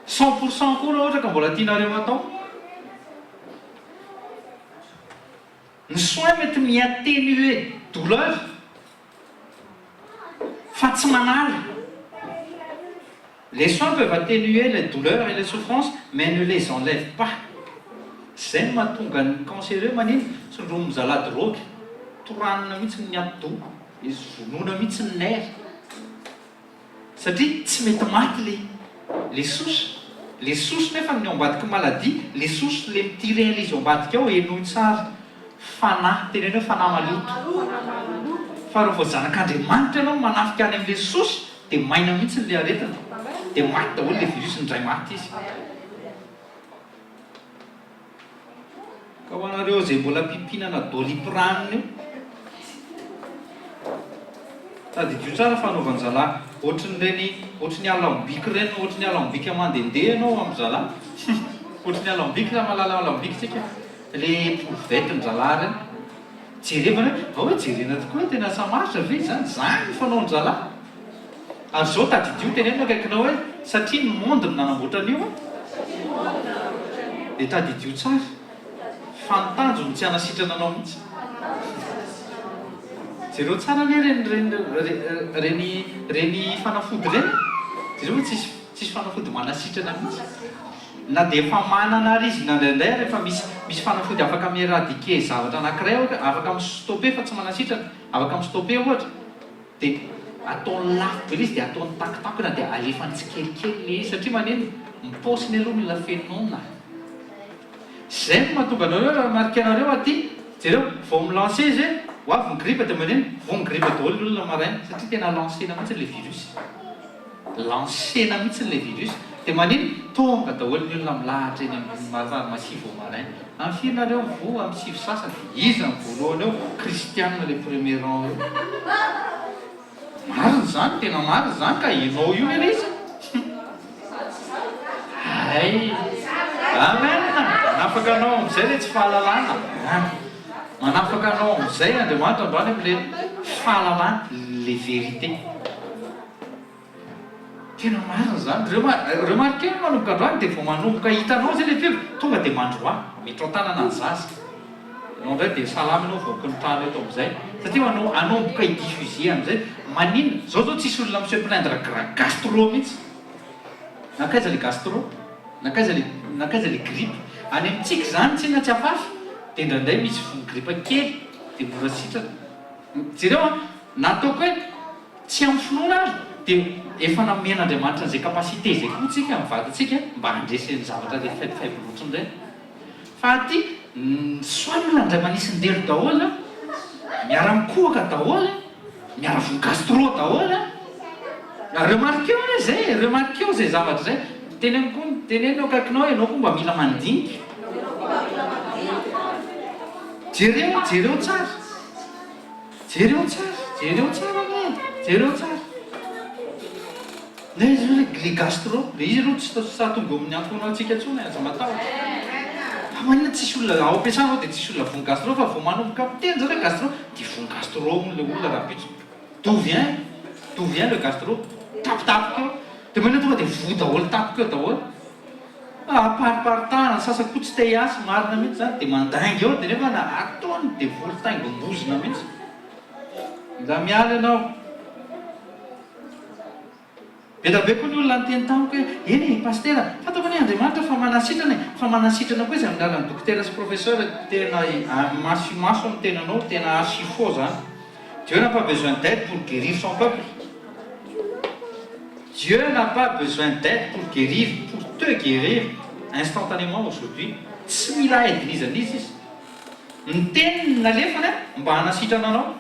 100% koa raha ohatra ka mbola tianareo atao ny soin mety mi-atténuer douleur fa tsy manala. Les soins peuvent atténuer les douleurs et les souffrances mais ne les enlèvent pas. Zay no mahatonga ny cancéreux maniny sondro mizala drogue toranina mihitsy ny ato izy vonoina mihitsy ny nerf satria tsy mety maty les souches nefa ny ambadiky maladie les souches le mitirer izy ambadiky ao enoy tsara fanahy teneny hoe fanahy maloto fa raha vao zanak'Andriamanitra ianao manafika any amin'le souche dia maina mihitsy ny le aretina dia maty daholo le virus ndray maty izy. Ka ho anareo zay mbola mpimpihinana doliprane io tadidio tsara fanaovany zalahy ohatry ny alambiky reny ohatry ny alambiky mandehandeha ianao amin'ny zalahy ohatry ny alambiky raha mahalala alambiky tsika le pouvette ny zalahy reny jerevana hoe jerena tokoa hoe tena samaritra ve zany fanao ny zalahy ary zao tadidio tenenina akaikinao hoe satria ny monde ny nanamboatran'io dia tadidio tsara fantanjo ny tsy hanasitrana anao mihitsy jereo tsara ne reny fanafody reny jereo hoe tsisy fanafody manasitrana mihitsy na dia efa manana ary izy nandraindray rehefa misy fanafody afaka mi-éradiquer zavatra anankiray afaka mistopper fa tsy manasitrana afaka mistopper ohatra dia ataony lafo be izy dia ataony takotakona dia alefany tsikelikely le izy satria maneno mipaosiny aloha mila fenona. Zay no mahatonga anareo raha marika anareo aty jereo vao milancer zay hoavy ny grippe dia maneno vao ny grippe daholo ny olona maraina satria tena lancena mihitsy le virus lancena mihitsy le virus dia maneno tonga daholo ny olona milahatra eny amin'ny masivy ao maraina amin'ny firinareo vo amin'ny sivy sasany izy ny voalohany eo kristianina le premier rang eo mariny zany tena mariny zany ka ianao io ele izy ay amen manafaka anao am'izay le tsy fahalalana manafaka anao am'izay Andriamanitra androany amin'le fahalalana le vérité tena marina zany reo marikely manomboka androany dia vao manomboka hitanao zay le firy tonga dia mandroa metro an-tanana ny zaza anao ndray dia salama anao vaoky ny trano eto am'izay satria anomboka hidiffuser am'izay manina zao tsisy olona monsieur plaindre gastro mihitsy nakaiza le gastro nakaiza le grippe any amintsika zany tsy na tsy afafy dia indraindray misy grippe kely dia mora sitrana jereo nataoko hoe tsy amin'ny finoana azy dia efa namen'Andriamanitra an'izay capacité zay koa tsika mivaditsika mba handresen'ny zavatra le faible ohatrandray fa aty soanina ndray manisy ndelo daholo miara-mikohaka daholo miara-vogastro daholo remarqueo zay zavatra zay tenenao akaikinao ianao koa mba mila mandinika jereo tsara le izy le gastro le izy aloha tsy sahatonga amin'ny antonao antsika tsony aza matahotra fa manina tsisy olona ao ampiasanao dia tsisy olona vony gastro fa vao manomboka miteny zao le gastro dia vony gastro moa le olona raha pitso d'où vient le gastro tapitapoka eo dia manina tonga dia vo daholo tapoka eo daholo apariparitahana sasako koa tsy te asy marina mihitsy zany dia mandainga eo dia nefa na ataony dia volo taingombozina mihitsy mila miala ianao be da be koa ny olona nyteny tamiko hoe eny pastera fataoko ny Andriamanitra fa manasitrana koa izy amin'ny alan'ny dokotera sy professeur tena maso ny tenanao tena archifaux zany. Dieu n'a pas besoin d'aide pour guérir son peuple. Dieu n'a pas besoin d'aide pour guérir, pour te guérir instantanément aujourd'hui. Tsy mila aidin'izy izy ny teniny nalefany mba hanasitrana anao.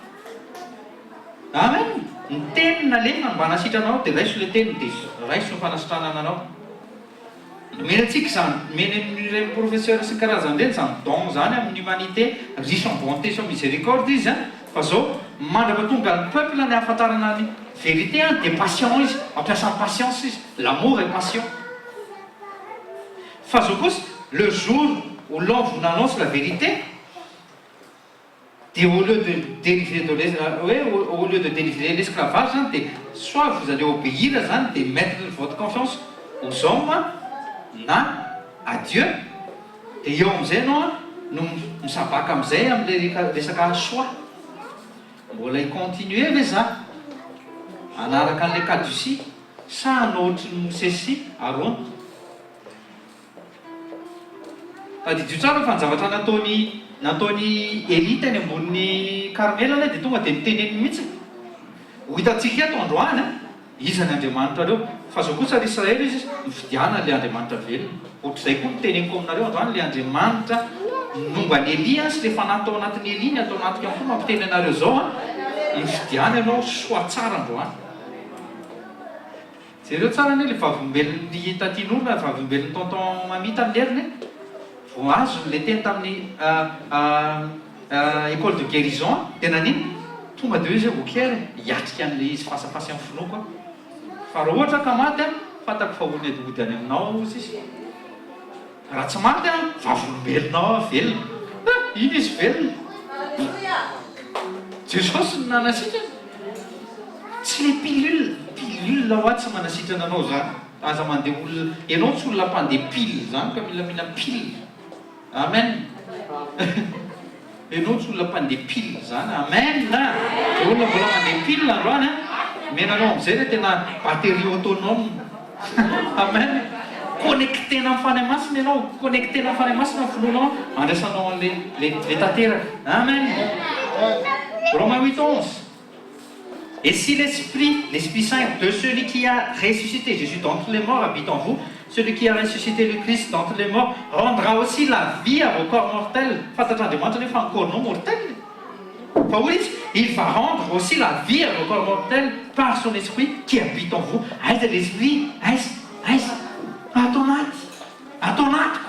Amen. Ny teniny nalefany mba hanasitrana anao dia raiso le teniny dia raiso ny fanasitranana anao. Menantsika zany men'ireny professeur sy karazany ireny zany don zany amin'ny humanité riche en bonté sans miséricorde izy fa zao mandrapatonga ny peuple ny ahafantarana ny vérité dia patient izy ampiasany patience izy l'amour et passion fa zao kosa le jour où l'on vous annonce la vérité dia au lieu de délivrer l'esclavage zany dia soit vous allez obéir zany dia mettre votre confiance aux hommes na à Dieu dia eo am'izay anao no misabaka am'izay am'le resaka choix mbola hicontinue ve za anaraka an'le caducie sa anao ohatry ny Mosesy Aron tadidio tsara fa ny zavatra nataony Élie teny ambonin'ny Karmela dia tonga dia miteneny mihitsy ho hitantsika eto androany iza ny Andriamanitra reo fa zao kosa ry Israely izy mifidiana le Andriamanitra velona ohatr'izay koa niteneniko aminareo androany le Andriamanitra nomba ny Élie sy le fanatao anatin'ny Élie ny atao anatika koa mampiteny anareo zao mifidiana ianao soa tsara androany jereo tsara ny le vavolombelon'ny tatin'olona vavolombelon'ny tonton mamita amin'ny heriny vo azo le teny tamin'ny école de guérison tena niny tonga de hoe zay vokery hiatrika an'le izy fasafasy amin'ny finoko fa raha ohatra ka maty fantako fa olona ody any aminao izy izy raha tsy maty vavolombelonao velona iny izy velona Jesosy ny nanasitra tsy le pilule hoa tsy manasitrana anao zany aza mandeha olona ianao tsy olona mpandeha pile zany ka mila pile amen ianao tsy olona mpandeha pile zany amen de olona mbola mandeha pile androany menanao am'izay le tena batterie autonome amen connectena amin'ny fanahy masina ianao connectena amin'ny fanahy masina fononao andraisanao an'le tanteraka amen Romains 8:11. Et si l'Esprit Saint de celui qui a ressuscité Jésus d'entre les morts habite en vous, celui qui a ressuscité le Christ d'entre les morts rendra aussi la vie à vos corps mortels. Il va rendre aussi la vie à vos corps mortels par son Esprit qui habite en vous. Aïe, l'Esprit, à ton acte.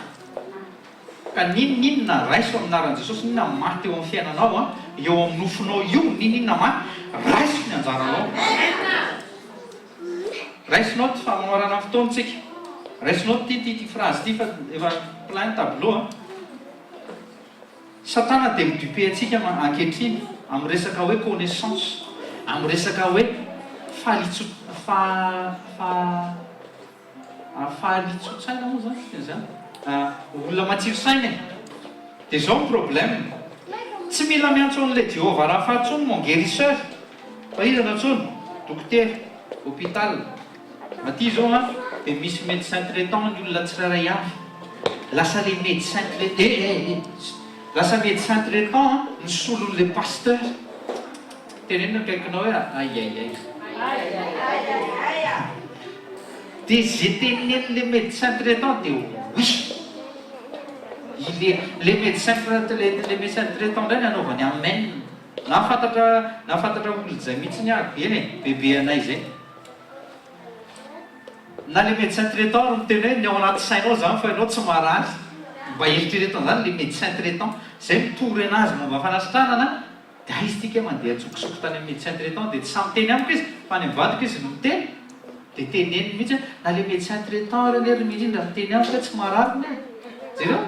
Ka ninona raiso aminaran'i Jesosy ninona maty eo amin'ny fiainanao eo amin'ny nofonao io ninona maty raiso ny anjaranao raisinao ty famoarana fotoantsika raisinao ty phrase ty fa efa plein tableau Satana dia midupe antsika ankehitriny amin'ny resaka hoe connaissance amin'ny resaka hoe fahalitsosaina moa zany olona matsiro saina dia zao ny problème tsy mila miantso an'ilay Jéhovah raha fahatsony mon guérisseur fa izana antsony docteur hôpital aty zao dia misy médecin traitant ny olona tsirairay avy lasa le médecin lasa médecin traitant ny solon'le pasteur tenenina kaikinao hoe aiaiai dia zay teninen'le médecin traitant dia oui les médecins traitants ndray nanaovany amen nafantatra olona zay mihitsy ny ary eny bebe anay zay na le médecin traitant ro miteny hoe ny ao anaty sainao zany fa ianao tsy marary mba eritreretina zany le médecin traitant zay mitory anazy momba fanasitranana dia izy tika mandeha tsokosoko tany amin'ny médecin traitant dia tsy samy teny amiko izy fa ny mivadika izy no miteny dia teneny mihitsy na le médecin traitant renery mihitsy indra miteny amiko hoe tsy marary ne jereo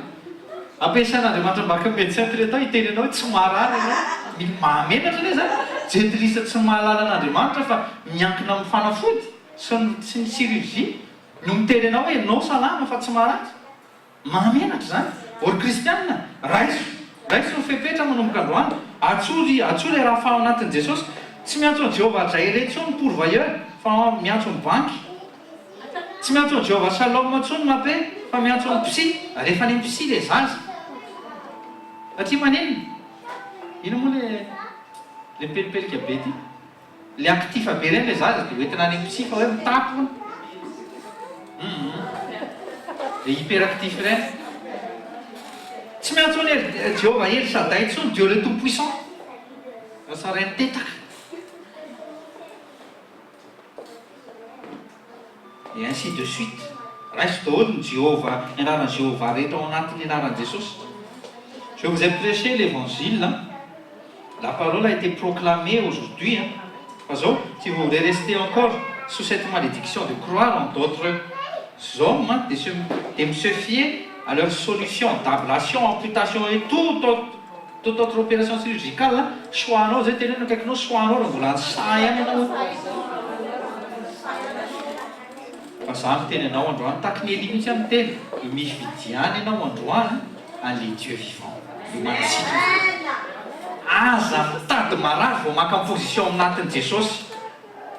ampiasain'Andriamanitra mbaka médecin traitant hiteny anao hoe tsy marary ianao mahamenatra le zany jetrisa tsy mahalala an'Andriamanitra fa miankina amin'ny fanafody sy ny chirurgie no miteny anao hoe ianao salama fa tsy marary mahamenatra zany or kristianina raiso fepetra manomboka androany atsory raha fa ao anatin'i Jesosy tsy miantso ny Jéhovah Jairé intsony pourvoyeur fa miantso ny banky tsy miantso ny Jéhovah Shalom intsony mape fa miantso ny psy rehefa ny psy le zaza satria manenina ino moa le pelipelika be ty le actif be reny le zaza dia hoentina any psy fa hoe mitapona le hyperactif reny tsy miantso ny Jéhovah El Shaddai intsony Dieu le tout puissant lasa reny tetaka et ainsi de suite raiso daholo ny Jéhovah ny anaran'i Jéhovah rehetra ao anatin'ny anaran'i Jesosy. Je vous ai prêché l'évangile. La parole a été proclamée aujourd'hui Fa zao, si vous voulez rester encore sous cette malédiction de croire en d'autres hommes, de se fier à leur solution d'ablation, amputation et toute autre opération chirurgicale, soanao zay tenenao akaikinao soanao raha mbola sa ihany ianao. Fa za miteny anao androany taky ny Elie mihitsy amin'ny teny mividiany ianao androany an'le Dieu vivant, le manasitrana. Aza mitady marary vao maka position aminatin'i Jesosy.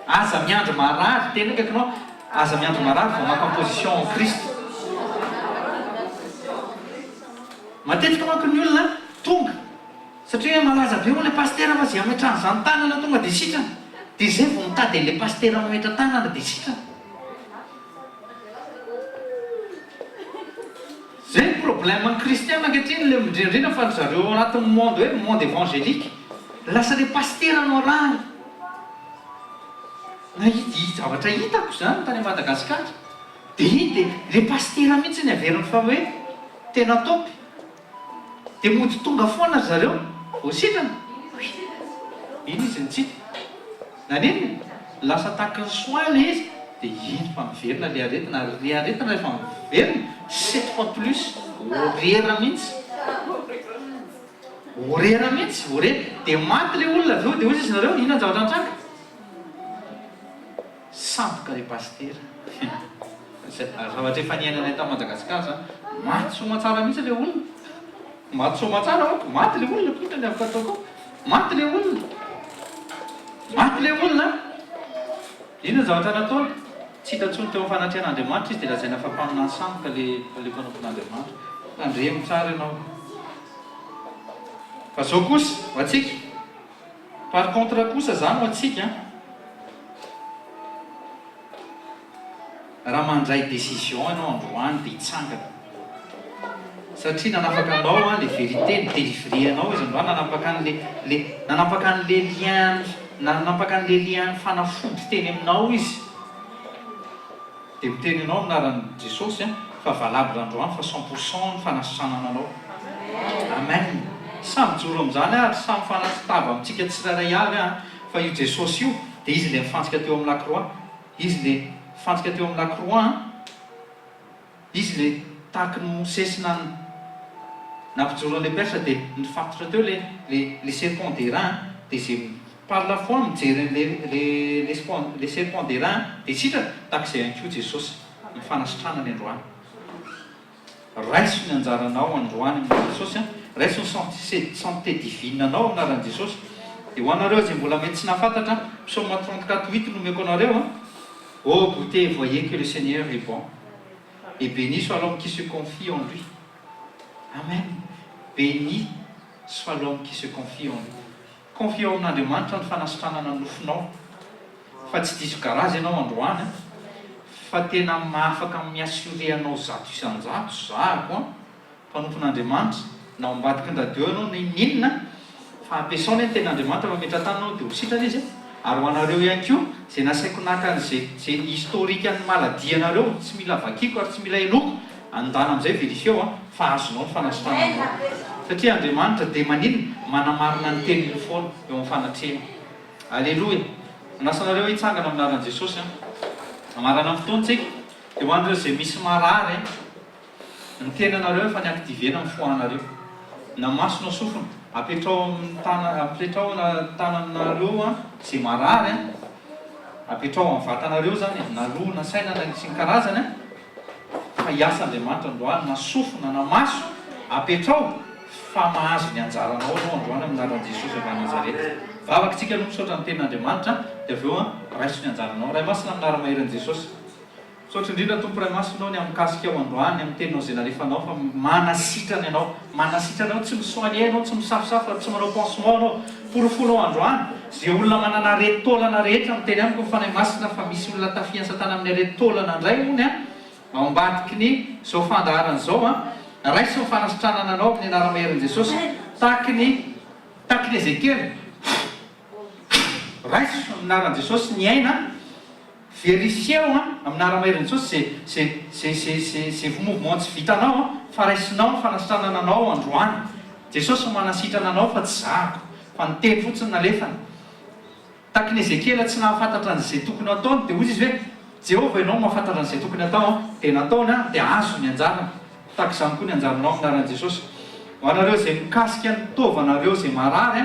Aza miandry marary, tena akaikinao, aza miandry marary vao maka position en Christ. Matetika manko ny olona tonga satria malaza be ho le pasteur fa zay ametrany zany tanana tonga dia sitrana, dia zay vao mitady le pasteur mametra tanana dia sitrana. Zay problème ny kristiana ankehitriny le indrindrindra fa zareo anatin'ny monde hoe monde évangélique lasa le pasteur anao rany. Na zavatra hitako zany tany Madagasikara dia le pasteur mihitsy ny averiny fa hoe tena topy. Dia mody tonga foana zareo vao sitrana. Iny izy nitsika naniny lasa taky ny soin le izy dia iny fa miverina le aretina. Le aretina rehefa miverina 7 fois plus orera mihitsy. Orera mihitsy, orera. Dia maty le olona aveo dia hozy izy nareo inona ny zavatra antraka? Samboka le pasteur. Zavatra efa niainana tao Madagasikara zany. Maty somatsara mihitsy le olona. Maty somatsara aoko, maty le olona kotra ny afaka ataoko. Maty le olona. Maty le olona. Inona zavatra nataony? Tsy hitantsony teo amin'ny fanatrehan'Andriamanitra izy dia lazaina fa mpaminany samboka le mpanompon'Andriamanitra. Andremo tsara ianao. Fa zao kosa ho antsika. Par contre kosa zany ho antsika. Raha mandray décision ianao androany dia hitsangana. Satria nanapaka anao le vérité ny délivrer anao izy androany, nanapaka an'le lien fanafody teny aminao izy. Dia miteny anao aminaran'i Jesosy fa valable androany fa 100% ny fanasitranana anao. Amen. Samy joro amin'izany ary samy fanasitava amintsika tsirairay avy fa io Jesosy io dia izy le mifantsika teo amin'ny lacroix. Izy le mifantsika teo amin'ny lacroix. Izy le tahaky ny Mosesy nampijoroan'le persa dia nifatotra teo le serpent d'airain dia zay par la foi mijery le serpent d'airain dia sitrana tahak'izay ihany koa Jesosy ny fanasitranany androany. Raiso ny anjaranao androany amin'ny Jesosy, raiso ny santé divine anao aminaran'i Jesosy. Dia ho anareo izay mbola mety tsy nahafantatra, psaume 34:8 nomeko anareo. Oh, goûtez et voyez que le Seigneur est bon, et béni soit l'homme qui se confie en lui. Amen. Béni soit l'homme qui se confie en lui. Confie amin'Andriamanitra ny fanasitranana ny nofinao. Fa tsy diso garazy ianao androany, fa tena mahafaka miassurer anao zato isan-jato zako mpanompon'Andriamanitra na ambadiky ny radio ianao na inona fa ampiasao ny ten'Andriamanitra mametra tananao dia ho sitrana izy. Ary ho anareo ihany koa izay nasaiko naka an'izay historique an'ny maladia anareo tsy mila vakiako ary tsy mila eloko andana amin'izay vérifie fa azonao ny fanasitranana. Satria Andriamanitra dia manino manamarina ny teniny foana eo amin'ny fanatrehana. Alleloia. Nasanareo hitsangana aminaran'i Jesosy amarana amin'ny fotoana tsika dia ho anareo izay misy marary ny tenanareo efa ny activena amin'ny foanareo. Na masona sofina apetrao amin'ny tananareo izay marary apetrao amin'ny vatanareo zany na loha na saina na sy ny karazany fa hiasa Andriamanitra androany na sofina na maso apetrao fa mahazo ny anjaranao anao androany aminaran'i Jesosy avy Nazareta. Vavaka tsika aloha misaotra ny ten'Andriamanitra dia avy eo raiso ny anjaranao. Ray masina aminara maheran'i Jesosy. Misaotra indrindra tompo ray masinao ny amikasika ao androany amin'ny teninao izay narefanao fa manasitrana ianao. Manasitrana ianao tsy misoany ianao, tsy misafosafo, tsy manao pansement anao. Forofonao androany. Izay olona manana areti-taolana rehetra miteny amiko mifanahy masina fa misy olona tafiansa tany amin'ny areti-taolana indray hony ao ambadiky ny zao fandaharana izao raiso ny fanasitranana anao amin'ny anara maheran'i Jesosy tahaky ny Ezekiel. Raiso aminaran'i Jesosy ny aina vérifieo aminara maheran'i Jesosy zay mouvement tsy vitanao fa raisinao ny fanasitranana anao androany. Jesosy manasitrana anao fa tsy zahako fa ny teny fotsiny nalefana. taky ny Ezekela tsy nahafantatra an'izay tokony ataony dia ozy izy hoe Jehova ianao mahafantatra an'izay tokony atao dia nataony dia azo ny anjarana taka izany koa ny anjaranao aminaran'i Jesosy ho anareo izay mikasika ny tovanareo izay marary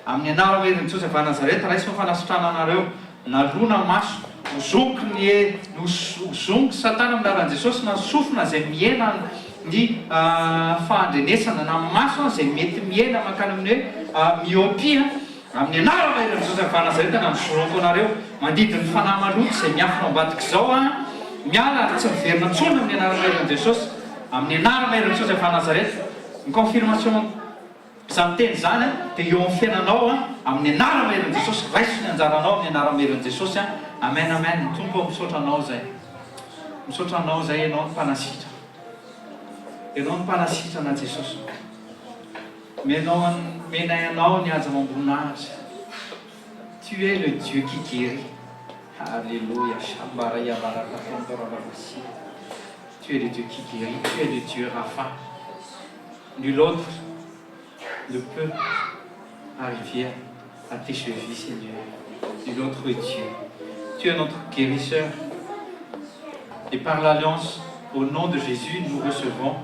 amin'ny anarana herin'i Jesosy avy Nazareta raisy fanasitrana anareo nalona maso hozonky satana aminaran'i Jesosy na sofina izay miena ny fahandrenesana na maso izay mety miena makany amin'ny hoe miopia amin'ny anarana herin'i Jesosy avy Nazareta na nizonko anareo mandidiny fanahy maloto izay miafina ambadika izao miala ary tsy miverina tsony amin'ny anarana herin'i Jesosy amin'ny anarana herin'i Jesosy avy Nazareta ny confirmation izany teny izany dia eo amin'ny fiainanao amin'ny anarana herin'i Jesosy raiso ny anjaranao amin'ny anarana herin'i Jesosy amen amen ny tompo misaotra anao zay ianao ny mpanasitra ianao ny mpanasitrana Jesosy menay anao ny aja mamboninahitra tu es le Dieu qui guérit alléluia shambaraya baraka fondoravasi tu es le Dieu qui guérit tu es le Dieu Rapha nul autre ne peut arriver à tes chevilles Seigneur nul autre Dieu tu es notre guérisseur et par l'alliance au nom de Jésus nous recevons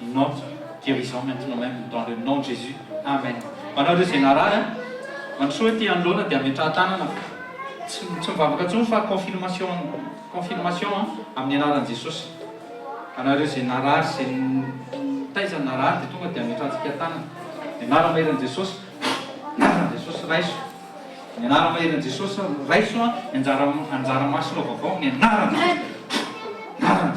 notre guérison maintenant même dans le nom de Jésus amen manao le général mansoa ty anoloana dia ametraha tanana tsy mivavaka tsony fa confirmation amin'ny anaran'i Jesosy anareo zay narary zay taizany narary dia tonga dia ametrahantsika tanana ny anarana herin'i Jesosy anarana Jesosy raiso ny anarana herin'i Jesosy raiso anjara masonao vaovao ny anarana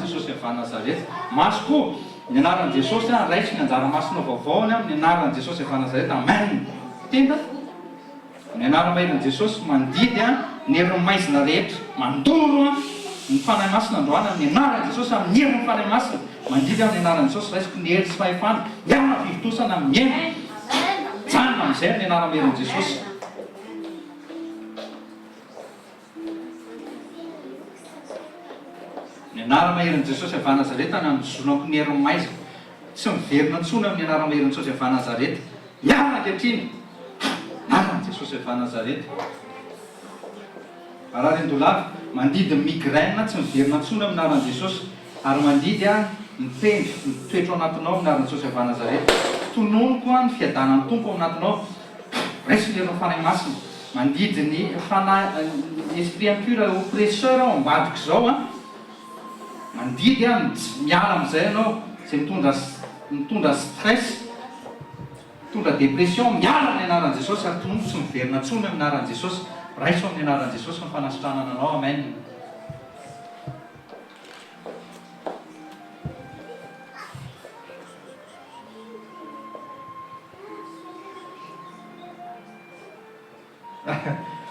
Jesosy avy Nazareta maso koa ny anaran'i Jesosy raiso ny anjara masonao vaovao amin'ny anaran'i Jesosy avy Nazareta amen tena ny anarana herin'i Jesosy mandidy ny herin'ny maizina rehetra mandoro ny fanahy masina androany amin'ny anaran'i Jesosy amin'ny herin'ny fanahy masina mandidy amin'ny anaran'i Jesosy raisiko ny hery sy fahefana miarana fivitosana miaina janona amin'izay amin'ny anarana herin'i Jesosy ny anarana herin'i Jesosy avy Nazareta na nizonako ny herin'ny maizina tsy miverina ntsony amin'ny anarana herin'i Jesosy avy Nazareta miarana ankehitriny anarana Jesosy avy Nazareta ararin-dolava mandidy migraine tsy miverina ntsony amin'ny anaran'i Jesosy ary mandidy mitendry mitoetra ao anatinao amin'ny anaran'i Jesosy avy Nazareta tononoko ny fiadanan'ny tompo ao anatinao raiso ny herin'ny fanahy masina mandidy ny esprit impur oppresseur ao ambadika izao mandidy miala amin'izay ianao zay mitondra stress mitondra dépression miala amin'ny anaran'i Jesosy ary tonono tsy miverina ntsony amin'ny anaran'i Jesosy raiso amin'ny anaran'i Jesosy ny fanasitranana anao amen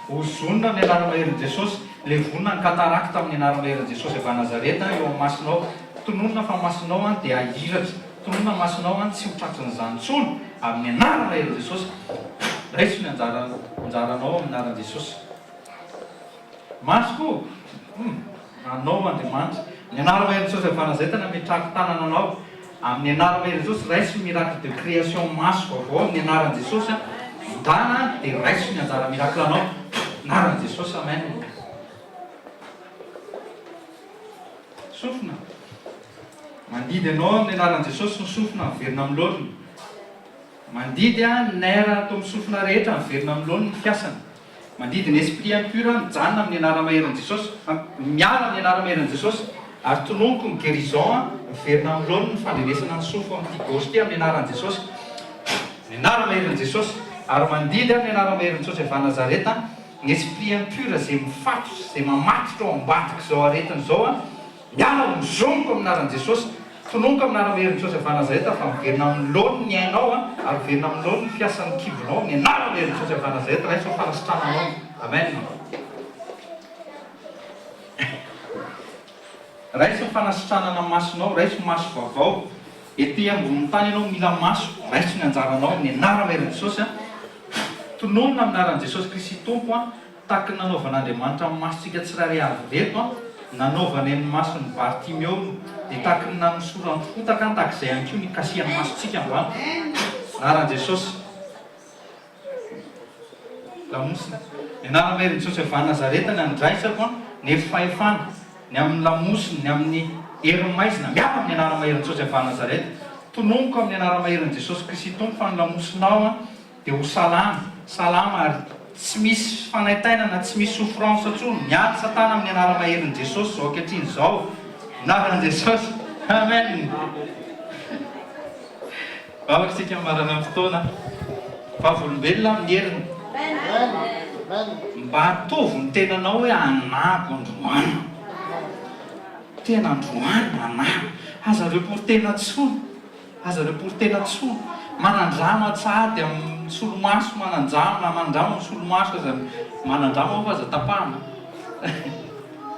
hozonona amin'ny anarana herin'i Jesosy le vonona ny katarakta amin'ny anarana herin'i Jesosy avy Nazareta eo amin'ny masonao tononona fa masonao dia ahiratra tononona masonao tsy ho tratran'izany ntsony amin'ny anarana herin'i Jesosy raiso ny anjaranao amin'ny anaran'i Jesosy maso koa anao Andriamanitra ny anarana herin'i Jesosy avy Nazareta nametrahako tanananao amin'ny anarana herin'i Jesosy raiso miracle de création maso vaovao amin'ny anaran'i Jesosy dana dia raiso ny anjara miracle anao anaran'i Jesosy amen sofina mandidy anao amin'ny anaran'i Jesosy ny sofina miverina amin'ny lolona mandidy naira atao misofina rehetra miverina amin'ny lolona ny fiasana mandidy ny esprit impur mijanona amin'ny anarana herin'i Jesosy miala amin'ny anarana herin'i Jesosy ary tononoko ny guérison miverina amin'ny lolona ny fandrenesana ny sofo amin'ity gauche ty amin'ny anaran'i Jesosy ny anarana herin'i Jesosy ary mandidy amin'ny anarana herin'i Jesosy avy Nazareta ny esprit impur zay mifatotra zay mamatotra ao ambadika izao aretiny izao miala mizonoko amin'ny anaran'i Jesosy tononoko amin'ny anarana herin'i Jesosy avy Nazareta fa miverina amin'ny lolona ny ainao ary miverina amin'ny lolona ny fiasan'ny kibonao ny anarana herin'i Jesosy avy Nazareta raiso fanasitrananao amen raiso fanasitranana masonao raiso maso vaovao ety ambonin'ny tany ianao mila maso raiso ny anjaranao ny anarana herin'i Jesosy tononona amin'ny anaran'i Jesosy Kristy tompo tahaka ny nanaovan'Andriamanitra amin'ny masontsika tsirairay avy reto nanaovany amin'ny mason'ny Bartimeo dia tahaka ny nanosorany fotaka tahaka izay ihany koa nikasihan'ny masontsika androany anaran'i Jesosy lamosina ny anarana mahery Jesosy avy Nazareta ny andraisako ny fahefana ny amin'ny lamosiny ny amin'ny hery-maizina miapa amin'ny anarana mahery Jesosy avy Nazareta tonomoko amin'ny anarana mahery Jesosy Kristy tompo fa ny lamosinao dia ho salama ary tsy misy fanaitainana tsy misy souffrance atsony miady Satana amin'ny anarana mahery Jesosy zao ankehitriny izao anarana Jesosy amen. Vavaka isika marana amin'ny fotoana vavolombelona amin'ny heriny mba hatovy ny tenanao hoe anago androany tena androany anago aza reo portena tsony manandrama tsady amin'ny solomaso manandrama amin'ny solomaso aza manandrama fa aza tapahana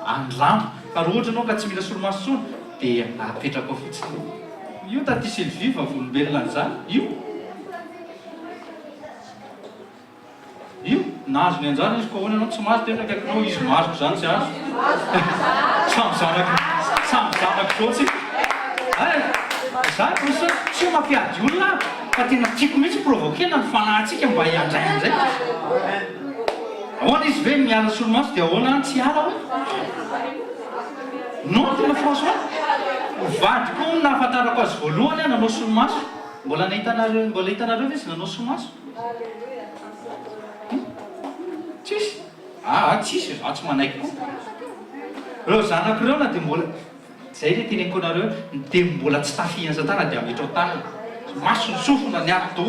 andrama fa raha ohatra anao ka tsy mila solomaso tsony dia apetraka fotsiny io taty Sylvie vavolombelona an'izany io nahazo ny anjara izy koa hoana anao tsy mazo tena akaikinao izy mazoko zany tsy azo samy zanako sotsy zany misy tsy mampiady olona fa tena tiako mihitsy provokena ny fanahintsika mba hiandray an'izay ahoana izy ve miala solomaso dia ahoana any tsy ala non tena François vadiko nahafantarako azy voalohany nanao solomaso mbola hitanareo ve izy nanao solomaso tsisy tsisy za tsy manaiky koa reo zanako reo na dia mbola zay le teneniko nareo dia mbola tsy tafihany Satana dia ametra ao tanana maso ny sofina ny ado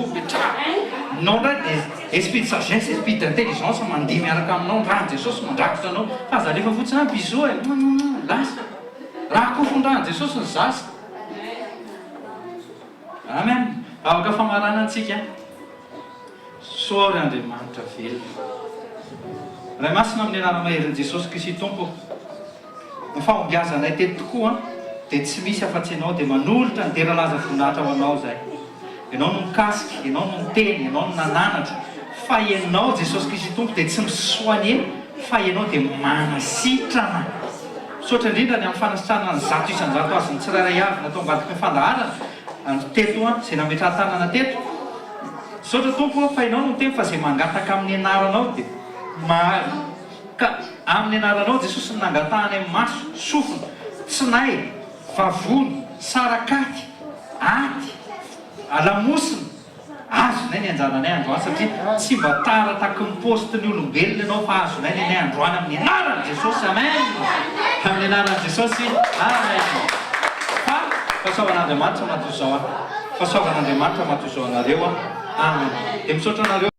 nao ndray dia esprit de sagesse esprit d'intelligence mandeha miaraka aminao ndrany Jesosy mandrakotra anao fa za rehefa fotsiny biso lasa raha kofondrany Jesosy ny zasy amen. Afaka famarana antsika sory Andriamanitra velona ray masina amin'ny anarana mahery Jesosy Kristy tompo ny fahombiazanay teto tokoa dia tsy misy afa-tsy ianao dia manolotra ny tena laza voninahitra ho anao zay ianao no mikasika ianao no miteny ianao no nananatra fa ianao Jesosy Kristy tompo dia tsy misoanye fa ianao dia manasitrana sotra indrindra ny amin'ny fanasitrana ny zato isan-jato azy ny tsirairay avy natao ambadiky ny fandaharana teto izay nametraha tanana teto sotra tompo fa ianao no miteny fa izay mangataka amin'ny anaranao dia mahary ka amin'ny anaranao Jesosy ny nangatahany amin'ny maso sofina tsinay vavony sarakaty aty alamosina azonay ny anjaranay androany satria tsy mba tara taky ny postiny olombelona ianao fa azonay ny androany amin'ny anaran'i Jesosy amen amin'ny anaran'i Jesosy amen. Fahasoavan'Andriamanitra matoy izao fahasoavan'Andriamanitra matoy izao anareo amen. Dia misaotra anareo